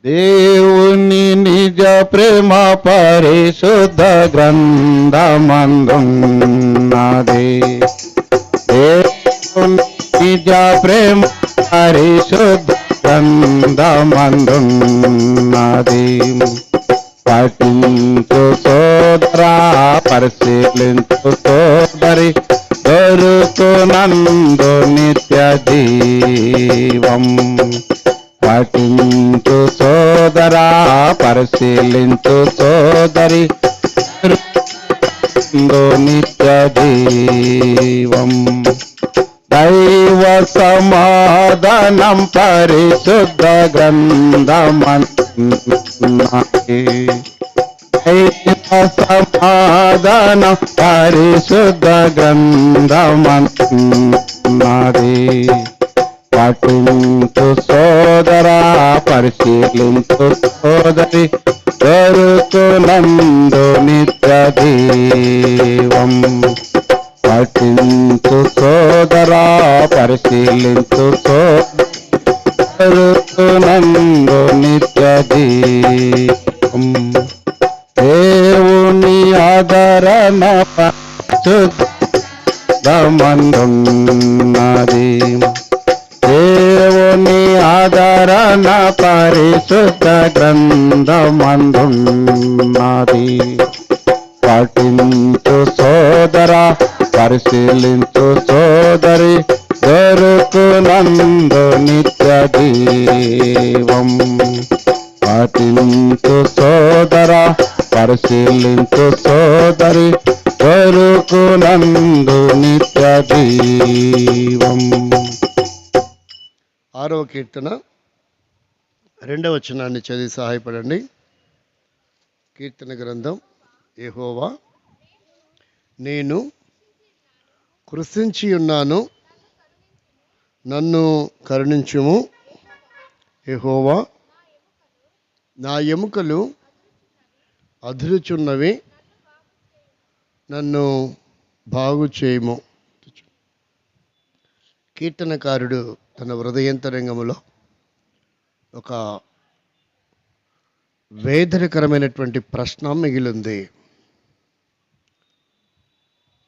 దేవుని నిజ ప్రేమ పరిశుద్ధ గ్రంథమందున్నది. దేవుని నిజ ప్రేమ పరిశుద్ధ గ్రంథమందున్నది. పఠించు సోదరా, పరిశీలించు సోదరి, దొరుకునందు నిత్య జీవం. పఠించు సోదరా, పరిశీలించు సోదరి, నిత్య జీవం. దైవ సమాధానం పరిశుద్ధ గ్రంథమందున్నది. దైవ సమాధానం పరిశుద్ధ గ్రంథమందున్నది. పఠించు సోదరా, పరిశీలించు సోదరి, దొరుకునందు నిత్య జీవం. పఠించు సోదరా, పరిశీలించు సోదరి, దొరుకునందు నిత్య జీవం. దేవుని ఆదరణ పరిశుద్ధమందున్నది. దేవుని ఆదరణ పరిశుద్ధ గ్రంథమందున్నది. పఠించు సోదరా, పరిశీలించు సోదరి, దొరుకునందు నిత్య జీవం. పఠించు సోదరా, పరిశీలించు సోదరి, దొరుకునందు నిత్య జీవం. 6వ కీర్తన 2వ వచనాన్ని చదివి సహాయపడండి. కీర్తన గ్రంథం. యెహోవా, నేను కృషించి ఉన్నాను, నన్ను కరుణించుము. యెహోవా, నా ఎముకలు అదురుచున్నవి, నన్ను బాగు చేయుము. కీర్తనకారుడు తన హృదయంతరంగములో ఒక వేదనకరమైనటువంటి ప్రశ్న మిగిలింది.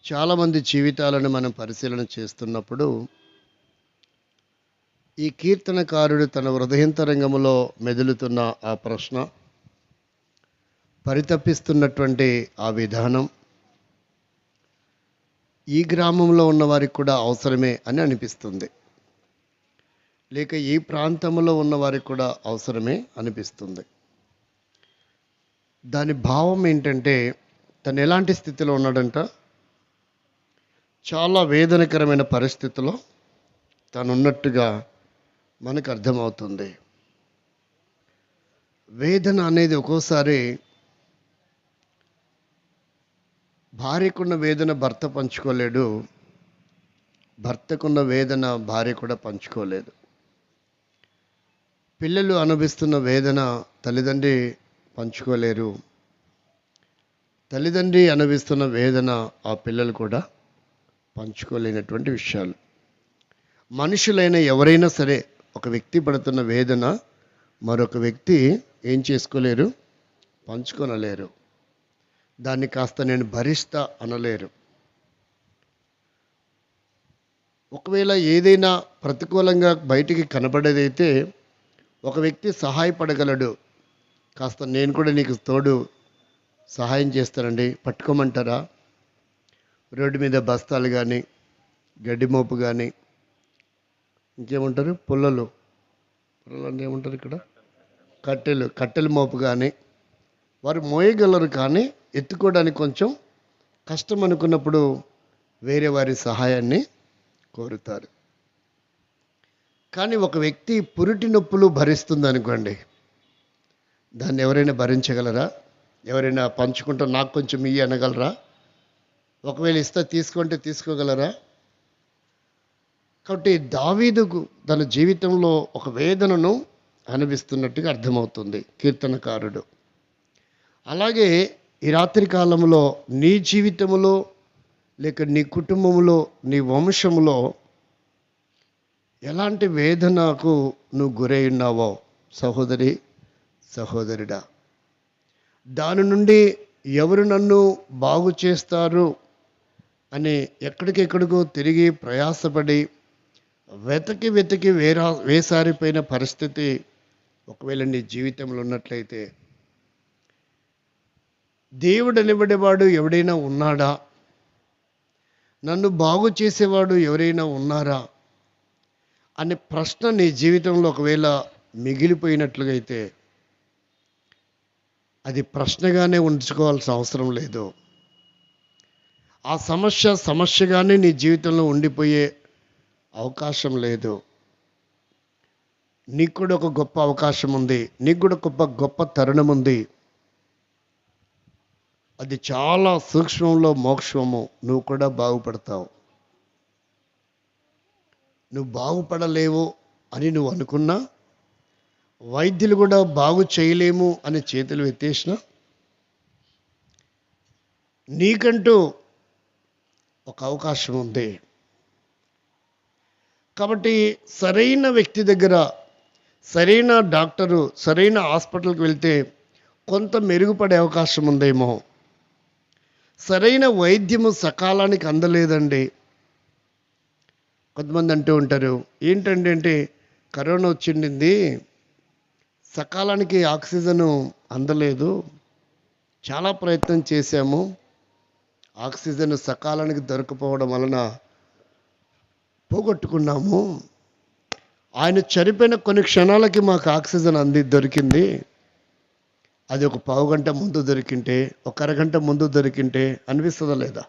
చాలామంది జీవితాలను మనం పరిశీలన చేస్తున్నప్పుడు ఈ కీర్తనకారుడు తన హృదయంతరంగములో మెదులుతున్న ఆ ప్రశ్న, పరితపిస్తున్నటువంటి ఆ విధానం ఈ గ్రామంలో ఉన్న వారికి కూడా అవసరమే అని అనిపిస్తుంది, లేక ఈ ప్రాంతంలో ఉన్న వారికి కూడా అవసరమే అనిపిస్తుంది. దాని భావం ఏంటంటే, తను ఎలాంటి స్థితిలో ఉన్నాడంట? చాలా వేదనకరమైన పరిస్థితిలో తను ఉన్నట్టుగా మనకు అర్థమవుతుంది. వేదన అనేది ఒక్కోసారి భార్యకున్న వేదన భర్త పంచుకోలేడు, భర్తకున్న వేదన భార్య కూడా పంచుకోలేదు. పిల్లలు అనుభవిస్తున్న వేదన తల్లిదండ్రి పంచుకోలేరు, తల్లిదండ్రి అనుభవిస్తున్న వేదన ఆ పిల్లలు కూడా పంచుకోలేనటువంటి విషయాలు. మనుషులైన ఎవరైనా సరే ఒక వ్యక్తి పడుతున్న వేదన మరొక వ్యక్తి ఏం చేసుకోలేరు, పంచుకొనలేరు. దాన్ని కాస్త నేను భరిస్తా అనలేరు. ఒకవేళ ఏదైనా ప్రతికూలంగా బయటికి కనబడేదైతే ఒక వ్యక్తి సహాయపడగలడు, కాస్త నేను కూడా నీకు తోడు సహాయం చేస్తానండి, పట్టుకోమంటారా? రోడ్డు మీద బస్తాలు కానీ, గడ్డి మోపు కానీ, ఇంకేమంటారు, పుల్లలు అంటే ఏమంటారు ఇక్కడ, కట్టెలు మోపు కానీ వారు మోయగలరు, కానీ ఎత్తుకోవడానికి కొంచెం కష్టం అనుకున్నప్పుడు వేరే వారి సహాయాన్ని కోరుతారు. కానీ ఒక వ్యక్తి పురిటి నొప్పులు భరిస్తుంది అనుకోండి, దాన్ని ఎవరైనా భరించగలరా? ఎవరైనా పంచుకుంటూ నాకు కొంచెం ఇయ్యి అనగలరా? ఒకవేళ ఇస్తే తీసుకుంటే తీసుకోగలరా? కాబట్టి దావీదుకు తన జీవితంలో ఒక వేదనను అనుభవిస్తున్నట్టుగా అర్థమవుతుంది కీర్తనకారుడు. అలాగే ఈ రాత్రి కాలంలో నీ జీవితంలో లేక నీ కుటుంబంలో నీ వంశంలో ఎలాంటి వేదనకు నువ్వు గురై ఉన్నావో సహోదరి సహోదరుడా, దాని నుండి ఎవరు నన్ను బాగు చేస్తారు అని ఎక్కడికెక్కడికో తిరిగి ప్రయాసపడి వెతకి వెతికి వేసారిపోయిన పరిస్థితి ఒకవేళ నీ జీవితంలో ఉన్నట్లయితే, దేవుడు నిలబడేవాడు ఎవడైనా ఉన్నాడా, నన్ను బాగు చేసేవాడు ఎవరైనా ఉన్నారా అనే ప్రశ్న నీ జీవితంలో ఒకవేళ మిగిలిపోయినట్లుగా అయితే, అది ప్రశ్నగానే ఉంచుకోవాల్సిన అవసరం లేదు. ఆ సమస్యగానే నీ జీవితంలో ఉండిపోయే అవకాశం లేదు. నీకు కూడా ఒక గొప్ప అవకాశం ఉంది, నీకు కూడా గొప్ప తరుణం ఉంది. అది చాలా సూక్ష్మంలో మోక్షము. నువ్వు కూడా బాగుపడతావు. నువ్వు బాగుపడలేవు అని నువ్వు అనుకున్నా, వైద్యులు కూడా బాగు చేయలేము అని చేతులు ఎత్తేసిన, నీకంటూ ఒక అవకాశం ఉంది. కాబట్టి సరైన వ్యక్తి దగ్గర, సరైన డాక్టరు, సరైన హాస్పిటల్కి వెళ్తే కొంత మెరుగుపడే అవకాశం ఉందేమో. సరైన వైద్యము సకాలానికి అందలేదండి. కొంతమంది అంటూ ఉంటారు, ఏంటండి అంటే కరోనా వచ్చిండింది, సకాలానికి ఆక్సిజన్ అందలేదు, చాలా ప్రయత్నం చేశాము, ఆక్సిజన్ సకాలానికి దొరకపోవడం వలన పోగొట్టుకున్నాము. ఆయన చనిపోయిన కొన్ని క్షణాలకి మాకు ఆక్సిజన్ దొరికింది. అది ఒక పావు గంట ముందు దొరికింటే, ఒక అరగంట ముందు దొరికింటే అనిపిస్తుందా లేదా?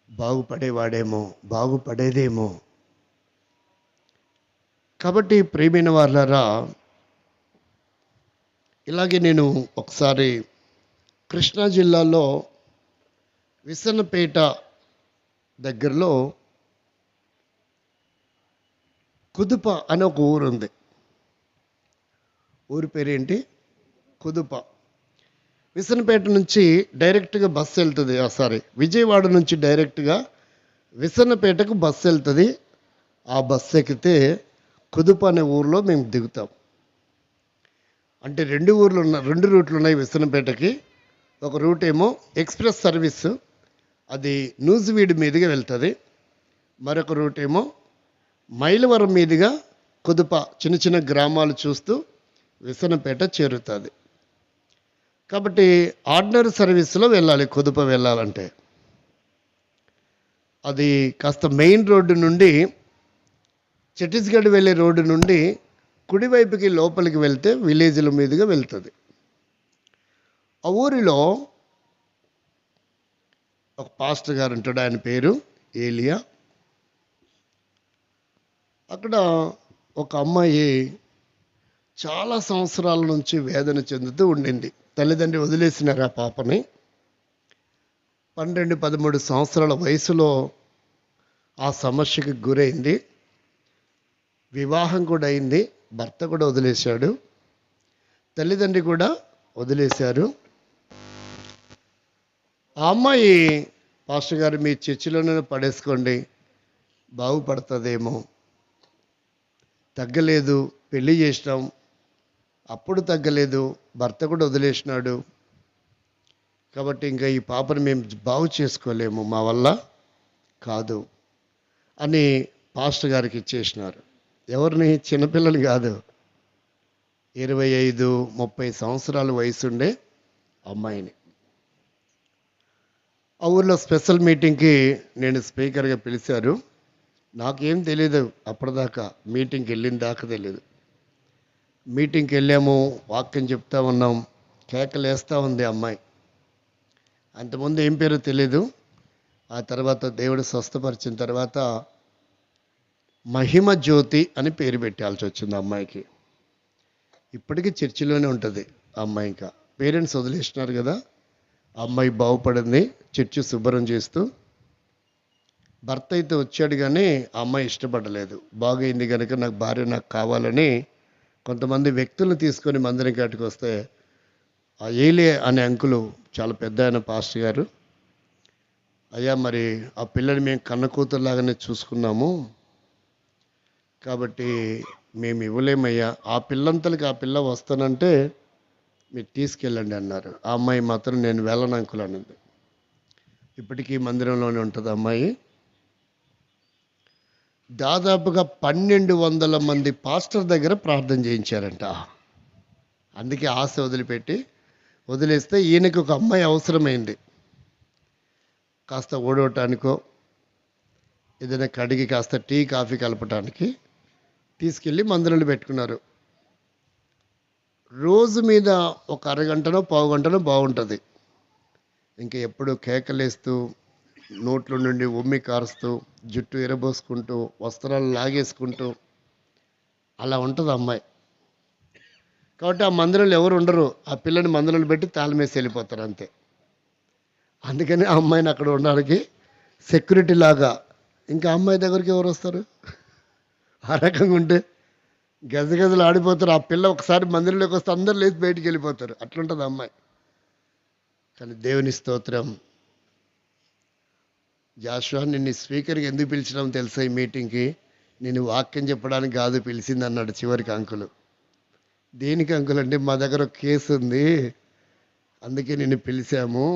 బాగుపడేవాడేమో, బాగుపడేదేమో. కాబట్టి ప్రియమైన వాళ్ళారా, ఇలాగే నేను ఒకసారి కృష్ణా జిల్లాలో విసన్నపేట దగ్గరలో కుదుప అని ఒక ఊరు ఉంది. ఊరి పేరేంటి? కుదుప. విసన్నపేట నుంచి డైరెక్ట్గా బస్సు వెళ్తుంది. విజయవాడ నుంచి డైరెక్ట్గా విసన్నపేటకు బస్సు వెళ్తుంది. ఆ బస్సు ఎక్కితే కుదుప అనే ఊరిలో మేము దిగుతాం. అంటే రెండు రూట్లు ఉన్నాయి విసన్నపేటకి. ఒక రూట్ ఏమో ఎక్స్ప్రెస్ సర్వీసు, అది నూజివీడు మీదుగా వెళ్తుంది. మరొక రూట్ ఏమో మైలవరం మీదుగా కుదుప చిన్న చిన్న గ్రామాలు చూస్తూ విసన్నపేట చేరుతుంది. కాబట్టి ఆర్డినరీ సర్వీసులో వెళ్ళాలి కుదుప వెళ్ళాలంటే. అది కాస్త మెయిన్ రోడ్డు నుండి, ఛత్తీస్గఢ్ వెళ్ళే రోడ్డు నుండి కుడివైపుకి లోపలికి వెళ్తే విలేజ్ల మీదుగా వెళ్తుంది. ఆ ఊరిలో ఒక పాస్టర్ గారు ఉంటాడు, ఆయన పేరు ఏలియా. అక్కడ ఒక అమ్మాయి చాలా సంవత్సరాల నుంచి వేదన చెందుతూ ఉండింది. తల్లిదండ్రి వదిలేసినారు ఆ పాపని. 12-13 సంవత్సరాల వయసులో ఆ సమస్యకి గురైంది. వివాహం కూడా అయింది, భర్త కూడా వదిలేశాడు, తల్లిదండ్రి కూడా వదిలేశారు. ఆ అమ్మాయి, పాస్టర్ గారు మీ చర్చిలోనే పడేసుకోండి, బాగుపడుతుందేమో, తగ్గలేదు, పెళ్లి చేసినాం అప్పుడు తగ్గలేదు, భర్త కూడా వదిలేసినాడు, కాబట్టి ఇంకా ఈ పాపను మేము బాగు చేసుకోలేము, మా వల్ల కాదు అని పాస్టర్ గారికి ఇచ్చేసినారు. ఎవరిని? చిన్నపిల్లలు కాదు, 25-30 సంవత్సరాల వయసుండే అమ్మాయిని. ఆ ఊర్లో స్పెషల్ మీటింగ్కి నేను స్పీకర్గా పిలిచారు. నాకేం తెలీదు అప్పటిదాకా, మీటింగ్కి వెళ్ళిన దాకా తెలీదు. మీటింగ్కి వెళ్ళాము, వాక్యం చెప్తా ఉన్నాం, కేకలేస్తూ ఉంది అమ్మాయి. అంతకుముందు ఏం పేరో తెలీదు. ఆ తర్వాత దేవుడు స్వస్థపరిచిన తర్వాత మహిమ జ్యోతి అని పేరు పెట్టాల్సి వచ్చింది అమ్మాయికి. ఇప్పటికీ చర్చిలోనే ఉంటుంది ఆ అమ్మాయి. ఇంకా పేరెంట్స్ వదిలేసినారు కదా. ఆ అమ్మాయి బాగుపడింది, చర్చి శుభ్రం చేస్తూ. భర్త అయితే వచ్చాడు కానీ ఆ అమ్మాయి ఇష్టపడలేదు. బాగైంది కనుక నాకు భార్య నాకు కావాలని కొంతమంది వ్యక్తులను తీసుకొని మందిరం కాటికి వస్తే, ఆ ఏలే అనే అంకులు, చాలా పెద్ద ఆయన పాస్టర్ గారు, అయ్యా మరి ఆ పిల్లని మేము కన్న కూతురులాగానే చూసుకున్నాము, కాబట్టి మేము ఇవ్వలేమయ్యా, ఆ పిల్లంతలకి ఆ పిల్ల వస్తానంటే మీరు తీసుకెళ్ళండి అన్నారు. ఆ అమ్మాయి మాత్రం నేను వెళ్ళను అంకుల్ అన్నది. ఇప్పటికీ మందిరంలోనే ఉంటుంది అమ్మాయి. దాదాపుగా 1200 మంది పాస్టర్ దగ్గర ప్రార్థన చేయించారంట. అందుకే ఆశ వదిలేస్తే ఈయనకి ఒక అమ్మాయి అవసరమైంది. కాస్త ఓడవటానికో ఏదైనా కడిగి కాస్త టీ కాఫీ కలపటానికి తీసుకెళ్ళి మందిరంలో పెట్టుకున్నారు. రోజు మీద ఒక అరగంటనో పావుగంటనో బాగుంటుంది. ఇంకా ఎప్పుడు కేకలేస్తూ నోట్లో నుండి ఉమ్మి కారుస్తూ జుట్టు ఎరబోసుకుంటూ వస్త్రాలు లాగేసుకుంటూ అలా ఉంటుంది అమ్మాయి. కాబట్టి ఆ మందిరంలో ఎవరు ఉండరు. ఆ పిల్లని మందిరంలో పెట్టి తాళం వేసి వెళ్ళిపోతారు అంతే. అందుకని ఆ అమ్మాయిని అక్కడ ఉండడానికి సెక్యూరిటీ లాగా. ఇంకా అమ్మాయి దగ్గరికి ఎవరు వస్తారు? ఆ రకంగా ఉంటే గజగజలు ఆడిపోతారు. ఆ పిల్ల ఒకసారి మందిరంలోకి వస్తే అందరు లేచి బయటికి వెళ్ళిపోతారు. అట్లుంటుంది అమ్మాయి. కానీ దేవుని స్తోత్రం. జాషువా, నిన్ను స్పీకర్కి ఎందుకు పిలిచినాం తెలుసా ఈ మీటింగ్కి? నేను వాక్యం చెప్పడానికి కాదు పిలిచింది అన్నాడు చివరికి అంకులు. దేనికి అంకుల్ అంటే, మా దగ్గర ఒక కేసు ఉంది, అందుకే నిన్ను పిలిచాము.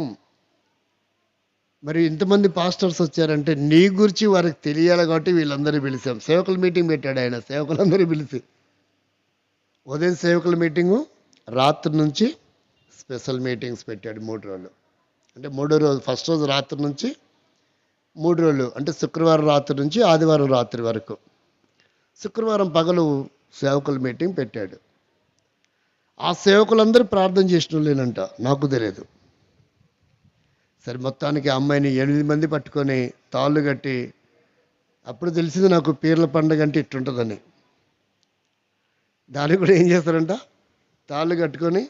మరి ఇంతమంది పాస్టర్స్ వచ్చారంటే నీ గురించి వారికి తెలియాలి కాబట్టి వీళ్ళందరూ పిలిచాం. సేవకుల మీటింగ్ పెట్టాడు ఆయన, సేవకులందరూ పిలిచి. ఉదయం సేవకుల మీటింగు, రాత్రి నుంచి స్పెషల్ మీటింగ్స్ పెట్టాడు 3 రోజులు. అంటే 3వ రోజు, ఫస్ట్ రోజు రాత్రి నుంచి 3 రోజులు, అంటే శుక్రవారం రాత్రి నుంచి ఆదివారం రాత్రి వరకు. శుక్రవారం పగలు సేవకుల మీటింగ్ పెట్టాడు. ఆ సేవకులందరూ ప్రార్థన చేసిన వాళ్ళేనంట, నాకు తెలియదు. సరే, మొత్తానికి ఆ అమ్మాయిని 8 మంది పట్టుకొని తాళ్ళు కట్టి, అప్పుడు తెలిసింది నాకు పీర్ల పండుగ అంటే ఇట్టుంటుందని. దానికి కూడా ఏం చేస్తారంట, తాళ్ళు కట్టుకొని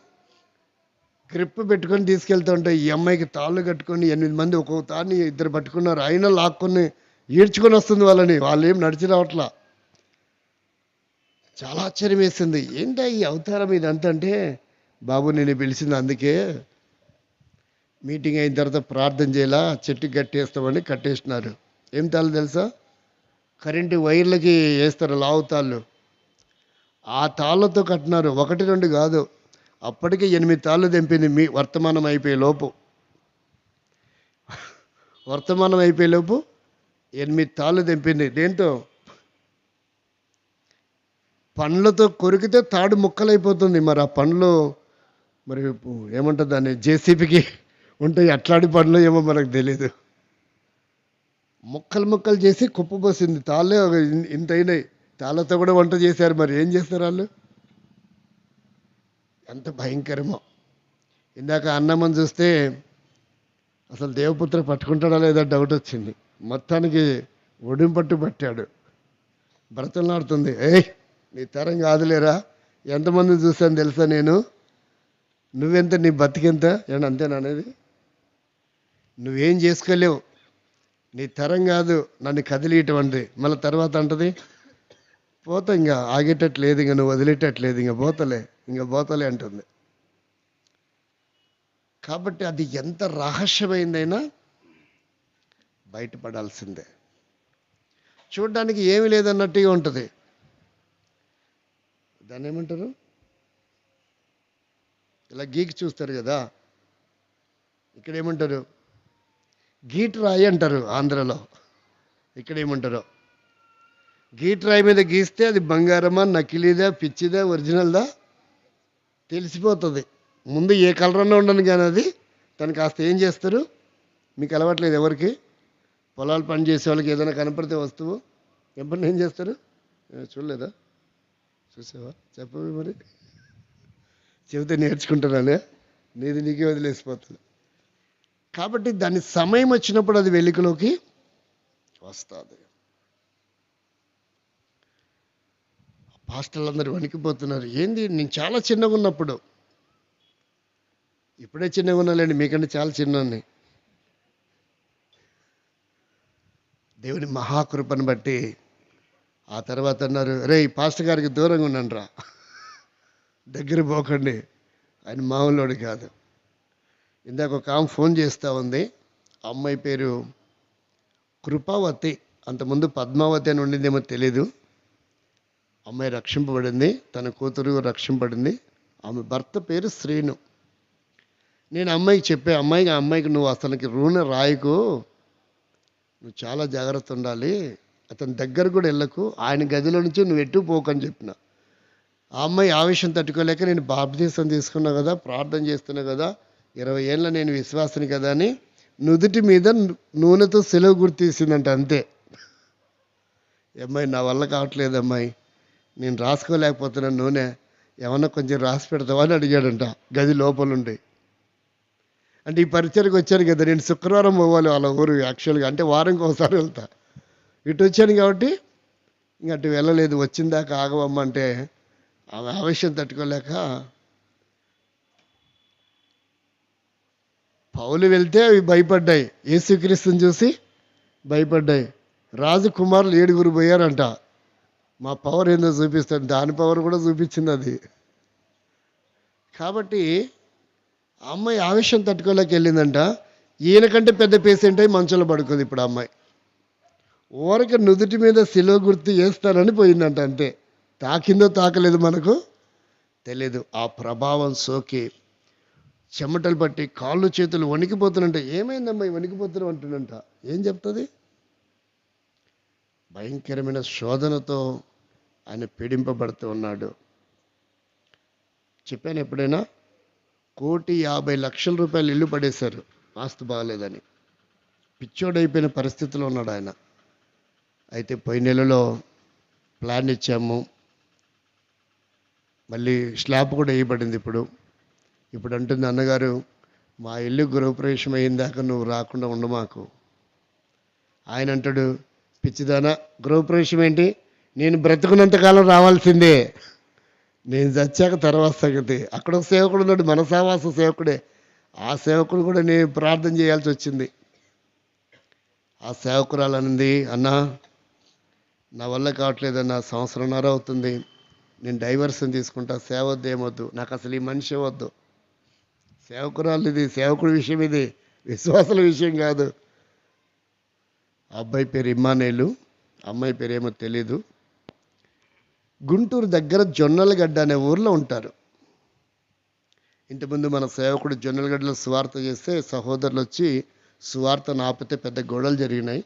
గ్రిప్ పెట్టుకొని తీసుకెళ్తూ ఉంటే ఈ అమ్మాయికి తాళ్ళు కట్టుకొని 8 మంది ఒక్కొక్క తాన్ని 2 పట్టుకున్నారు. అయినా లాక్కొని ఈడ్చుకొని వస్తుంది వాళ్ళని. వాళ్ళు ఏం నడిచి రావట్లా. చాలా ఆశ్చర్యం వేసింది. ఏంటా ఈ అవతారం ఇదంతా అంటే, బాబు నేను పిలిచింది అందుకే, మీటింగ్ అయిన తర్వాత ప్రార్థన చేయాలా, చెట్టుకి కట్టేస్తామని కట్టేసినారు. ఏం తాళ్ళు తెలుసా? కరెంటు వైర్లకి వేస్తారు లావు తాళ్ళు. ఆ తాళ్ళతో కట్టినారు. 1, 2 కాదు, అప్పటికే 8 తాళ్ళు తెంపింది. మీ వర్తమానం అయిపోయే లోపు 8 తాళ్ళు తెంపింది. దేంతో? పండ్లతో కొరికితే తాడు ముక్కలైపోతుంది. మరి ఆ పండ్లు మరి ఏమంటుంది దాన్ని, జేసీబీకి ఉంటాయి అట్లాంటి పండ్లు ఏమో మనకు తెలీదు. ముక్కలు చేసి కుప్పపోసింది. తాళ్ళే ఇంత అయినాయి. తాళ్ళతో కూడా వంట చేశారు. మరి ఏం చేస్తారు వాళ్ళు? ఎంత భయంకరమో. ఇందాక అన్నమని చూస్తే అసలు దేవపుత్ర పట్టుకుంటాడా లేదా డౌట్ వచ్చింది. మొత్తానికి ఒడింపట్టు పట్టాడు. బ్రతలాడుతుంది. ఏయ్, నీ తరం కాదులేరా, ఎంతమందిని చూశాను తెలుసా నేను, నువ్వెంత, నీ బతికెంత, ఏమన్నా అంతేనా అనేది? నువ్వేం చేసుకోలేవు, నీ తరం కాదు నన్ను కదిలియటం. మళ్ళీ తర్వాత అంటది, పోతా, ఇంకా ఆగేటట్లేదు, ఇంకా నువ్వు వదిలేటట్లేదు, ఇంకా పోతలే అంటుంది. కాబట్టి అది ఎంత రహస్యమైందైనా బయటపడాల్సిందే. చూడడానికి ఏమీ లేదన్నట్టుగా ఉంటుంది. దాన్ని ఏమంటారు, ఇలా గీకి చూస్తారు కదా, ఇక్కడ ఏమంటారు, గీటరాయి అంటారు ఆంధ్రలో. ఇక్కడ ఏమంటారు, గీటరాయి మీద గీస్తే అది బంగారమా, నకిలీదా, పిచ్చిదా, ఒరిజినల్దా తెలిసిపోతుంది. ముందు ఏ కలర్ అన్నా ఉండను కానీ అది తను కాస్త ఏం చేస్తారు, మీకు అలవాట్లేదు ఎవరికి, పొలాలు పని చేసే వాళ్ళకి ఏదైనా కనపడితే వస్తువు ఎప్పుడు ఏం చేస్తారు, చూడలేదా, చూసావా, చెప్పు మరి, చెబితే నేర్చుకుంటున్నానే, నీకే వదిలేసిపోతుంది. కాబట్టి దాని సమయం వచ్చినప్పుడు అది వెలుగులోకి వస్తుంది. పాస్టర్లు అందరూ వణికిపోతున్నారు. ఏంది, నేను చాలా చిన్నగా ఉన్నప్పుడు, ఇప్పుడే చిన్నగా ఉన్నాలేండి, మీకంటే చాలా చిన్నోన్ని. దేవుని మహాకృపను బట్టి ఆ తర్వాత అన్నారు, రే పాస్టర్ గారికి దూరంగా ఉన్నాను రా, దగ్గర పోకండి, ఆయన మామూలుడు కాదు. ఇందాక ఒక ఆమె ఫోన్ చేస్తూ ఉంది. ఆ అమ్మాయి పేరు కృపావతి, అంతకుముందు పద్మావతి అని ఉండిందేమో తెలీదు. అమ్మాయి రక్షింపబడింది, తన కూతురు రక్షింపబడింది. ఆమె భర్త పేరు శ్రీను. నేను అమ్మాయికి చెప్పే, అమ్మాయికి నువ్వు అతనికి నూనె రాయకు, నువ్వు చాలా జాగ్రత్త ఉండాలి, అతని దగ్గర కూడా వెళ్ళకు, ఆయన గదిలో నుంచి నువ్వు ఎటు పోకని చెప్పిన. ఆ అమ్మాయి ఆవేశం తట్టుకోలేక, నేను బాప్తీసం తీసుకున్నా కదా, ప్రార్థన చేస్తున్నా కదా, 20 ఏళ్ళ నేను విశ్వాసిని కదా అని నుదుటి మీద నూనెతో సెలవు గుర్తు తీసిందంట. అంతే. అమ్మాయి, నా వల్ల కావట్లేదు అమ్మాయి, నేను రాసుకోలేకపోతున్నాను నూనె, ఏమన్నా కొంచెం రాసి పెడతావా అని అడిగాడంట గది లోపలుండి. అంటే ఈ పరిచయకు వచ్చాను కదా, నేను శుక్రవారం పోవాలి వాళ్ళ ఊరు యాక్చువల్గా, అంటే వారంకి ఒకసారి వెళ్తా. ఇటు వచ్చాను కాబట్టి ఇంక అటు వెళ్ళలేదు. వచ్చిందాకా ఆగవమ్మ అంటే ఆమె ఆవేశం తట్టుకోలేక, పౌలు వెళ్తే అవి భయపడ్డాయి, యేసుక్రీస్తుని చూసి భయపడ్డాయి. రాజకుమారులు 7 పోయారంట. మా పవర్ ఏందో చూపిస్తాను, దాని పవర్ కూడా చూపించింది అది. కాబట్టి ఆ అమ్మాయి ఆవేశం తట్టుకోలేక వెళ్ళిందంట. ఈయనకంటే పెద్ద పేషెంట్ అయి మంచంలో పడుకుంది ఇప్పుడు ఆ అమ్మాయి. ఊరక నుదుటి మీద శిలువ గుర్తు వేస్తానని పోయిందంట. అంతే. తాకిందో తాకలేదు మనకు తెలియదు. ఆ ప్రభావం సోకి చెమటలు పట్టి కాళ్ళు చేతులు వణికిపోతున్నంట. ఏమైందమ్మా వణికిపోతున్నావు అంటున్నంట. ఏం చెప్తుంది? భయంకరమైన శోధనతో ఆయన పీడింపబడుతూ ఉన్నాడు. చెప్పాను ఎప్పుడైనా, 1,50,00,000 ఇల్లు పడేశారు, ఆస్తి బాగలేదని. పిచ్చోడైపోయిన పరిస్థితిలో ఉన్నాడు ఆయన. అయితే పోయిన నెలలో ప్లాన్ ఇచ్చాము, మళ్ళీ స్లాబ్ కూడా వేయబడింది. ఇప్పుడు అంటుంది అన్నగారు, మా ఇల్లు గృహప్రవేశం అయ్యిందాక నువ్వు రాకుండా ఉండు మాకు. ఆయన అంటాడు, పిచ్చిదానా, గృహప్రవేశం ఏంటి, నేను బ్రతుకున్నంతకాలం రావాల్సిందే, నేను చచ్చాక తర్వాత సంగతి. అక్కడ ఒక సేవకుడు ఉన్నాడు, మన సావాస సేవకుడే. ఆ సేవకుడు కూడా నేను ప్రార్థన చేయాల్సి వచ్చింది. ఆ సేవకురాలు అనింది, అన్నా నా వల్ల కావట్లేదన్నా, 1.5 సంవత్సరం అవుతుంది, నేను డైవర్షన్ తీసుకుంటా, సేవ వద్దు, ఏమొద్దు, నాకు అసలు ఈ మనిషి వద్దు. సేవకురాలు ఇది, సేవకుడి విషయం ఇది, విశ్వాసుల విషయం కాదు. అబ్బాయి పేరు ఇమ్మానేలు, అమ్మాయి పేరు ఏమో తెలీదు. గుంటూరు దగ్గర జొన్నలగడ్డ అనే ఊర్లో ఉంటారు. ఇంతకుముందు మన సేవకుడు జొన్నలగడ్డలో సువార్త చేస్తే సహోదరులు వచ్చి సువార్త ఆపితే పెద్ద గొడవలు జరిగినాయి.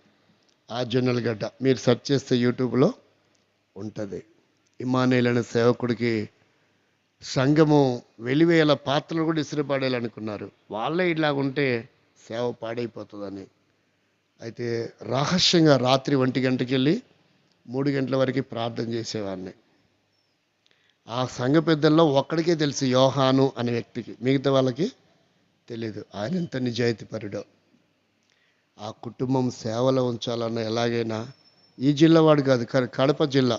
ఆ జొన్నలగడ్డ మీరు సెర్చ్ చేస్తే యూట్యూబ్లో ఉంటుంది. ఇమ్మానేలు అనే సేవకుడికి సంఘము వెలివేల పాత్రలు కూడా ఇసిరిపాడేయాలనుకున్నారు. వాళ్ళే ఇలాగుంటే సేవ పాడైపోతుందని. అయితే రహస్యంగా రాత్రి 1 గంటకి వెళ్ళి 3 గంటల వరకు ప్రార్థన చేసేవాడిని. ఆ సంఘ పెద్దల్లో ఒక్కడికే తెలుసు, యోహాను అనే వ్యక్తికి, మిగతా వాళ్ళకి తెలీదు. ఆయన ఎంత నిజాయితీపరుడో. ఆ కుటుంబం సేవలో ఉంచాలన్న ఎలాగైనా, ఈ జిల్లా వాడు కాదు, కడప జిల్లా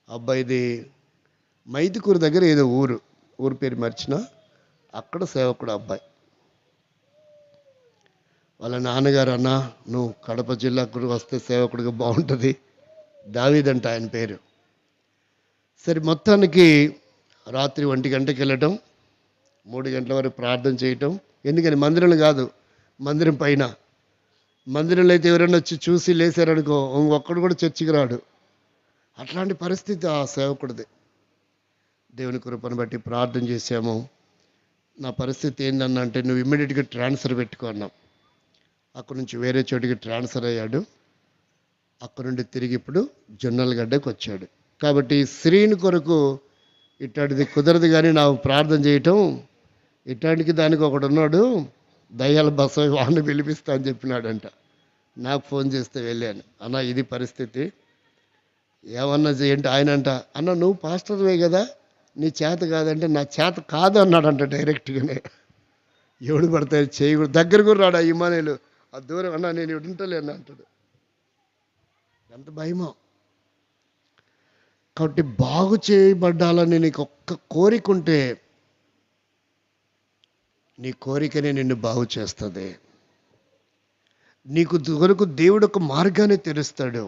అబ్బాయిది, మైదుకూరు దగ్గర ఏదో ఊరు పేరు మర్చిన, అక్కడ సేవకుడు అబ్బాయి. వాళ్ళ నాన్నగారు, అన్న నువ్వు కడప జిల్లాకు వస్తే సేవకుడిగా బాగుంటుంది, దావీదంట ఆయన పేరు. సరే, మొత్తానికి రాత్రి 1 గంటకి వెళ్ళటం, 3 గంటల వరకు ప్రార్థన చేయటం. ఎందుకని మందిరం కాదు, మందిరం పైన. మందిరంలో అయితే ఎవరైనా వచ్చి చూసి లేచారనుకో, ఒక్కడు కూడా చర్చికి రాడు. అట్లాంటి పరిస్థితి ఆ సేవకుడిది. దేవుని కృపను బట్టి ప్రార్థన చేశాము. నా పరిస్థితి ఏందన్నా అంటే, నువ్వు ఇమ్మీడియట్గా ట్రాన్స్ఫర్ పెట్టుకో అన్నాం. అక్కడి నుంచి వేరే చోటికి ట్రాన్స్ఫర్ అయ్యాడు. అక్కడ నుండి తిరిగి ఇప్పుడు జొన్నలగడ్డకు వచ్చాడు. కాబట్టి శ్రీని కొరకు ఇట్లాంటిది కుదరదు, కానీ నాకు ప్రార్థన చేయటం, ఇట్లాంటికి దానికి ఒకడు ఉన్నాడు, దయ్యాల బస, వాడిని పిలిపిస్తా అని చెప్పినాడంట. నాకు ఫోన్ చేస్తే వెళ్ళాను. అన్న ఇది పరిస్థితి, ఏమన్నా చేయండి. ఆయన అంట, అన్న నువ్వు పాస్టర్వే కదా, నీ చేత కాదంటే, నా చేత కాదు అన్నాడంట డైరెక్ట్గానే. ఎవడు పడతాయి చేయకూడదు, దగ్గర కూడా రాడు. ఆ ఇమానేలు ఆ దూరం, అన్నా నేను ఉంటలేను అంటాడు. ఎంత భయమో. కాబట్టి బాగు చేయబడ్డాలని నీకు ఒక్క కోరిక ఉంటే, నీ కోరికనే నిన్ను బాగు చేస్తుంది. నీకు కొరకు దేవుడు ఒక మార్గాన్ని తెరుస్తాడు.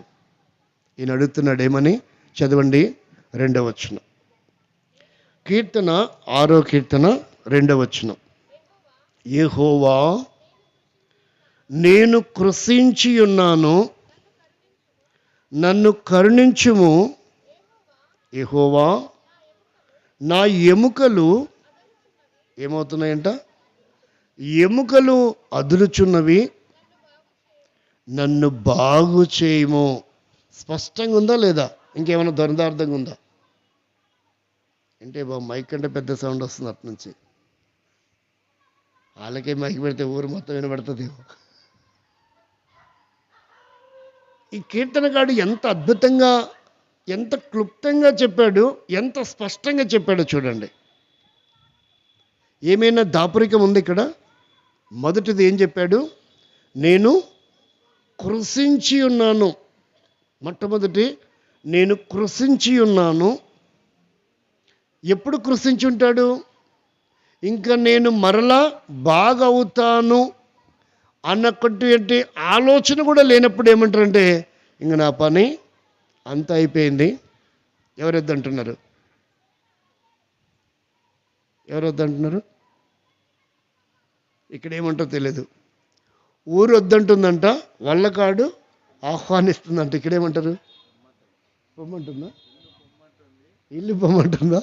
ఈయన అడుగుతున్నాడు ఏమని, చదవండి 2వ వచనం. కీర్తన 6వ కీర్తన 2వ వచనం. యెహోవా నేను కృషించి ఉన్నాను, నన్ను కరుణించుము, యెహోవా నా ఎముకలు ఏమవుతున్నాయంట? ఎముకలు అదురుచున్నవి, నన్ను బాగు చేయము. స్పష్టంగా ఉందా లేదా? ఇంకేమైనా దొరదార్థంగా ఉందా? అంటే బాబు మైక్ కంటే పెద్ద సౌండ్ వస్తుంది అటు నుంచి. వాళ్ళకే మైక్ పెడితే ఊరు మొత్తం వినబడుతుంది. ఈ కీర్తనగాడు ఎంత అద్భుతంగా, ఎంత క్లుప్తంగా చెప్పాడు, ఎంత స్పష్టంగా చెప్పాడో చూడండి. ఏమైనా దాపురికం ఉంది ఇక్కడ? మొదటిది ఏం చెప్పాడు? నేను కృషించి ఉన్నాను. మొట్టమొదటి నేను కృషించి ఉన్నాను. ఎప్పుడు కృషించి ఉంటాడు? ఇంకా నేను మరలా బాగవుతాను అన్నటువంటి ఆలోచన కూడా లేనప్పుడు ఏమంటారంటే ఇంక నా పని అంత అయిపోయింది. ఎవరు వద్దంటున్నారు? ఎవరు వద్దంటున్నారు? ఇక్కడ ఏమంటో తెలియదు. ఊరు వద్దంటుందంట, వల్లకాడు ఆహ్వానిస్తుందంట. ఇక్కడేమంటారు? పొమ్మంటుందా? ఇల్లు పొమ్మంటుందా?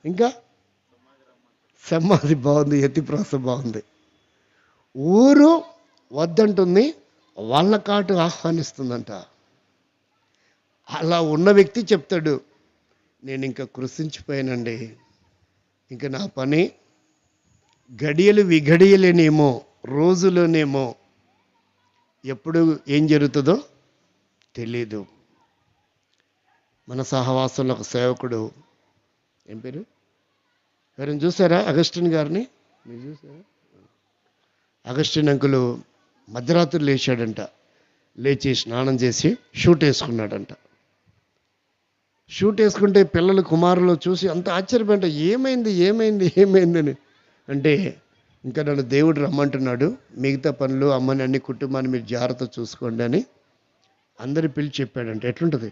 ఇంకా సమాధి బాగుంది, యతిప్రాస బాగుంది. ఊరు వద్దంటుంది, వల్లకాటు ఆహ్వానిస్తుందంట. అలా ఉన్న వ్యక్తి చెప్తాడు, నేను ఇంకా కృషించిపోయానండి, ఇంకా నా పని గడియలు విఘడియలేనేమో, రోజులోనేమో, ఎప్పుడు ఏం జరుగుతుందో తెలీదు. మన సహవాసంలో ఒక సేవకుడు, ఏం పేరు, ఎవరైనా చూసారా అగస్టిన్ గారిని? మీరు చూసారా? అగస్టిన్ అంకులు మధ్యరాత్రి లేచాడంట. లేచి స్నానం చేసి షూట్ వేసుకున్నాడంట. షూట్ వేసుకుంటే పిల్లలు కుమారులు చూసి అంత ఆశ్చర్యపడ్డ, ఏమైంది ఏమైంది ఏమైందని. అంటే ఇంకా నన్ను దేవుడు రమ్మంటున్నాడు, మిగతా పనులు అమ్మని అన్ని కుటుంబాన్ని మీరు జాగ్రత్త చూసుకోండి అని అందరి పిలిచి చెప్పాడంటే. ఎట్లుంటుంది?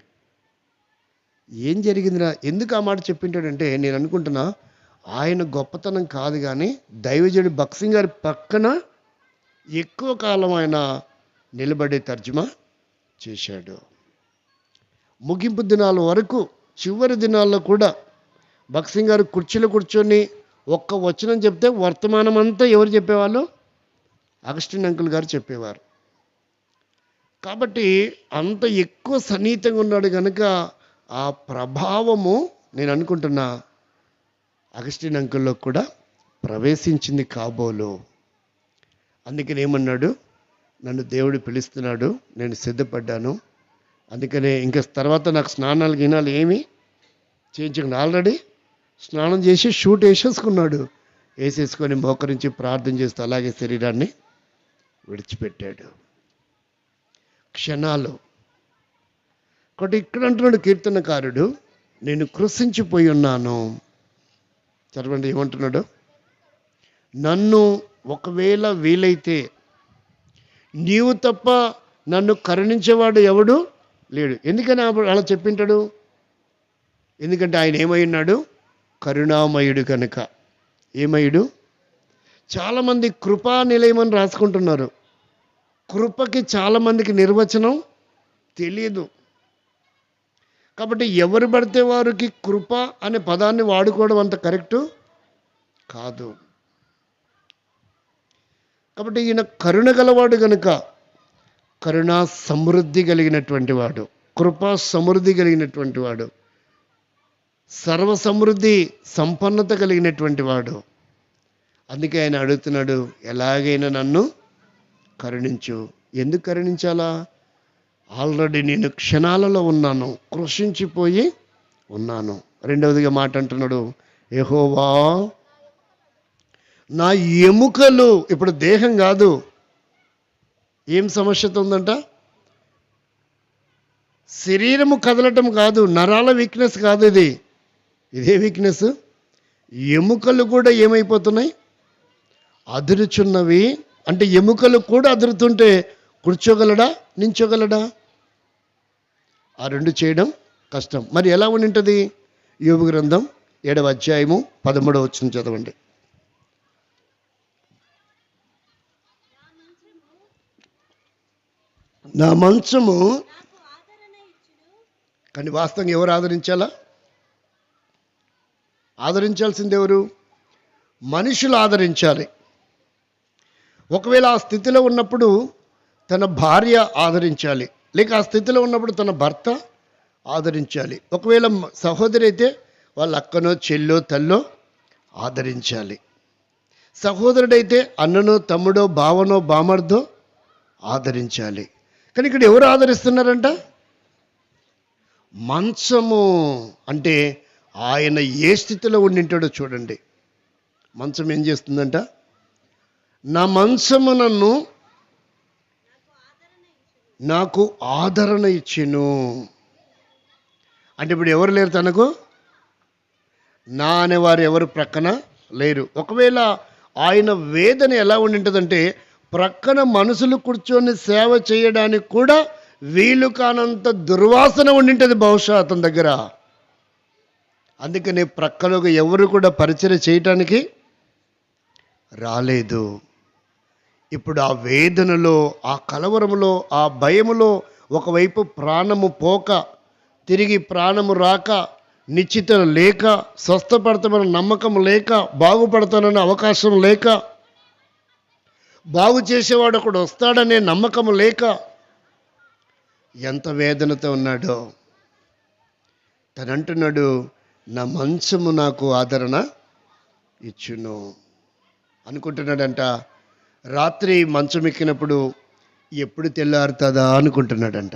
ఏం జరిగిందిరా? ఎందుకు ఆ మాట చెప్పింటాడంటే, నేను అనుకుంటున్నా ఆయన గొప్పతనం కాదు కానీ దైవజనుడు భక్సింగ్ గారి పక్కన ఎక్కువ కాలం ఆయన నిలబడే తర్జుమా చేశాడు. ముగింపు దినాల వరకు, చివరి దినాల్లో కూడా భక్సింగ్ గారు కుర్చీలో కూర్చొని ఒక్క వచనం చెప్తే వర్తమానం అంతా ఎవరు చెప్పేవాళ్ళు? అగస్టిన్ అంకుల్ గారు చెప్పేవారు. కాబట్టి అంత ఎక్కువ సన్నిహితంగా ఉన్నాడు కనుక ఆ ప్రభావము నేను అనుకుంటున్నా అగస్టిన్ అంకుల్లో కూడా ప్రవేశించింది కాబోలు. అందుకని ఏమన్నాడు? నన్ను దేవుడు పిలుస్తున్నాడు, నేను సిద్ధపడ్డాను, అందుకనే ఇంకా తర్వాత నాకు స్నానాలు గినాలు ఏమీ చేయించకుండా ఆల్రెడీ స్నానం చేసి షూట్ వేసేసుకున్నాడు. వేసేసుకొని మోకరించి ప్రార్థన చేస్తూ అలాగే శరీరాన్ని విడిచిపెట్టాడు. క్షణాలు. కాబట్టి ఇక్కడ అంటున్నాడు కీర్తనకారుడు, నేను కృషించిపోయి ఉన్నాను. చదవండి ఏమంటున్నాడు? నన్ను ఒకవేళ వీలైతే, నీవు తప్ప నన్ను కరుణించేవాడు ఎవడు లేడు. ఎందుకని అలా చెప్పింటాడు? ఎందుకంటే ఆయన ఏమై ఉన్నాడు? కరుణామయుడు కనుక. ఏమయుడు? చాలామంది కృపా నిలయమని రాసుకుంటున్నారు. కృపకి చాలామందికి నిర్వచనం తెలియదు. కాబట్టి ఎవరు పడితే వారికి కృప అనే పదాన్ని వాడుకోవడం అంత కరెక్టు కాదు. కాబట్టి ఈయన కరుణ గలవాడు కనుక కరుణా సమృద్ధి కలిగినటువంటి వాడు, కృపా సమృద్ధి కలిగినటువంటి వాడు, సర్వ సమృద్ధి సంపన్నత కలిగినటువంటి వాడు. అందుకే ఆయన అడుగుతున్నాడు, ఎలాగైనా నన్ను కరుణించు. ఎందుకు కరుణించాలా? ఆల్రెడీ నేను క్షణాలలో ఉన్నాను, కృషించిపోయి ఉన్నాను. రెండవదిగా మాట అంటున్నాడు, యెహోవా నా ఎముకలు. ఇప్పుడు దేహం కాదు, ఏం సమస్యతో ఉందంట? శరీరము కదలటం కాదు, నరాల వీక్నెస్ కాదు ఇది. ఇదే వీక్నెస్. ఎముకలు కూడా ఏమైపోతున్నాయి? అదురుచున్నవి. అంటే ఎముకలు కూడా అదురుతుంటే కూర్చోగలడా, నించోగలడా? ఆ రెండు చేయడం కష్టం. మరి ఎలా ఉండింటుంది? యోబు గ్రంథం 7వ అధ్యాయము 13వ వచనం చదవండి. నా మంచము కానీ వాస్తవంగా ఎవరు ఆదరించాలా? ఆదరించాల్సింది ఎవరు? మనుషులు ఆదరించాలి. ఒకవేళ ఆ స్థితిలో ఉన్నప్పుడు తన భార్య ఆదరించాలి, లేక ఆ స్థితిలో ఉన్నప్పుడు తన భర్త ఆదరించాలి. ఒకవేళ సహోదరి అయితే వాళ్ళ అక్కనో చెల్లో తల్లో ఆదరించాలి. సహోదరుడైతే అన్ననో తమ్ముడో బావనో బామర్దో ఆదరించాలి. కానీ ఇక్కడ ఎవరు ఆదరిస్తున్నారంట? మంచము అంటే ఆయన ఏ స్థితిలో ఉండింటాడో చూడండి. మంచం ఏం చేస్తుందంట? నా మంచము నాకు ఆదరణ ఇచ్చెను. అంటే ఇప్పుడు ఎవరు లేరు తనకు? నా అనేవారు ఎవరు ప్రక్కన లేరు. ఒకవేళ ఆయన వేదన ఎలా ఉండింటుందంటే ప్రక్కన మనుషులు కూర్చొని సేవ చేయడానికి కూడా వీలు కానంత దుర్వాసన ఉండింటది బహుశా అతని దగ్గర. అందుకని ప్రక్కనకు ఎవరు కూడా పరిచయం చేయటానికి రాలేదు. ఇప్పుడు ఆ వేదనలో, ఆ కలవరములో, ఆ భయములో ఒకవైపు ప్రాణము పోక, తిరిగి ప్రాణము రాక, నిశ్చిత లేక, స్వస్థపడతామన్న నమ్మకం లేక, బాగుపడతానన్న అవకాశం లేక, బాగు చేసేవాడు ఒకడు వస్తాడనే నమ్మకం లేక ఎంత వేదనతో ఉన్నాడో. తనంటున్నాడు, నా మంచము నాకు ఆదరణ ఇచ్చును అనుకుంటున్నాడంట. రాత్రి మంచం ఎక్కినప్పుడు ఎప్పుడు తెల్లారుతుందా అనుకుంటున్నాడంట.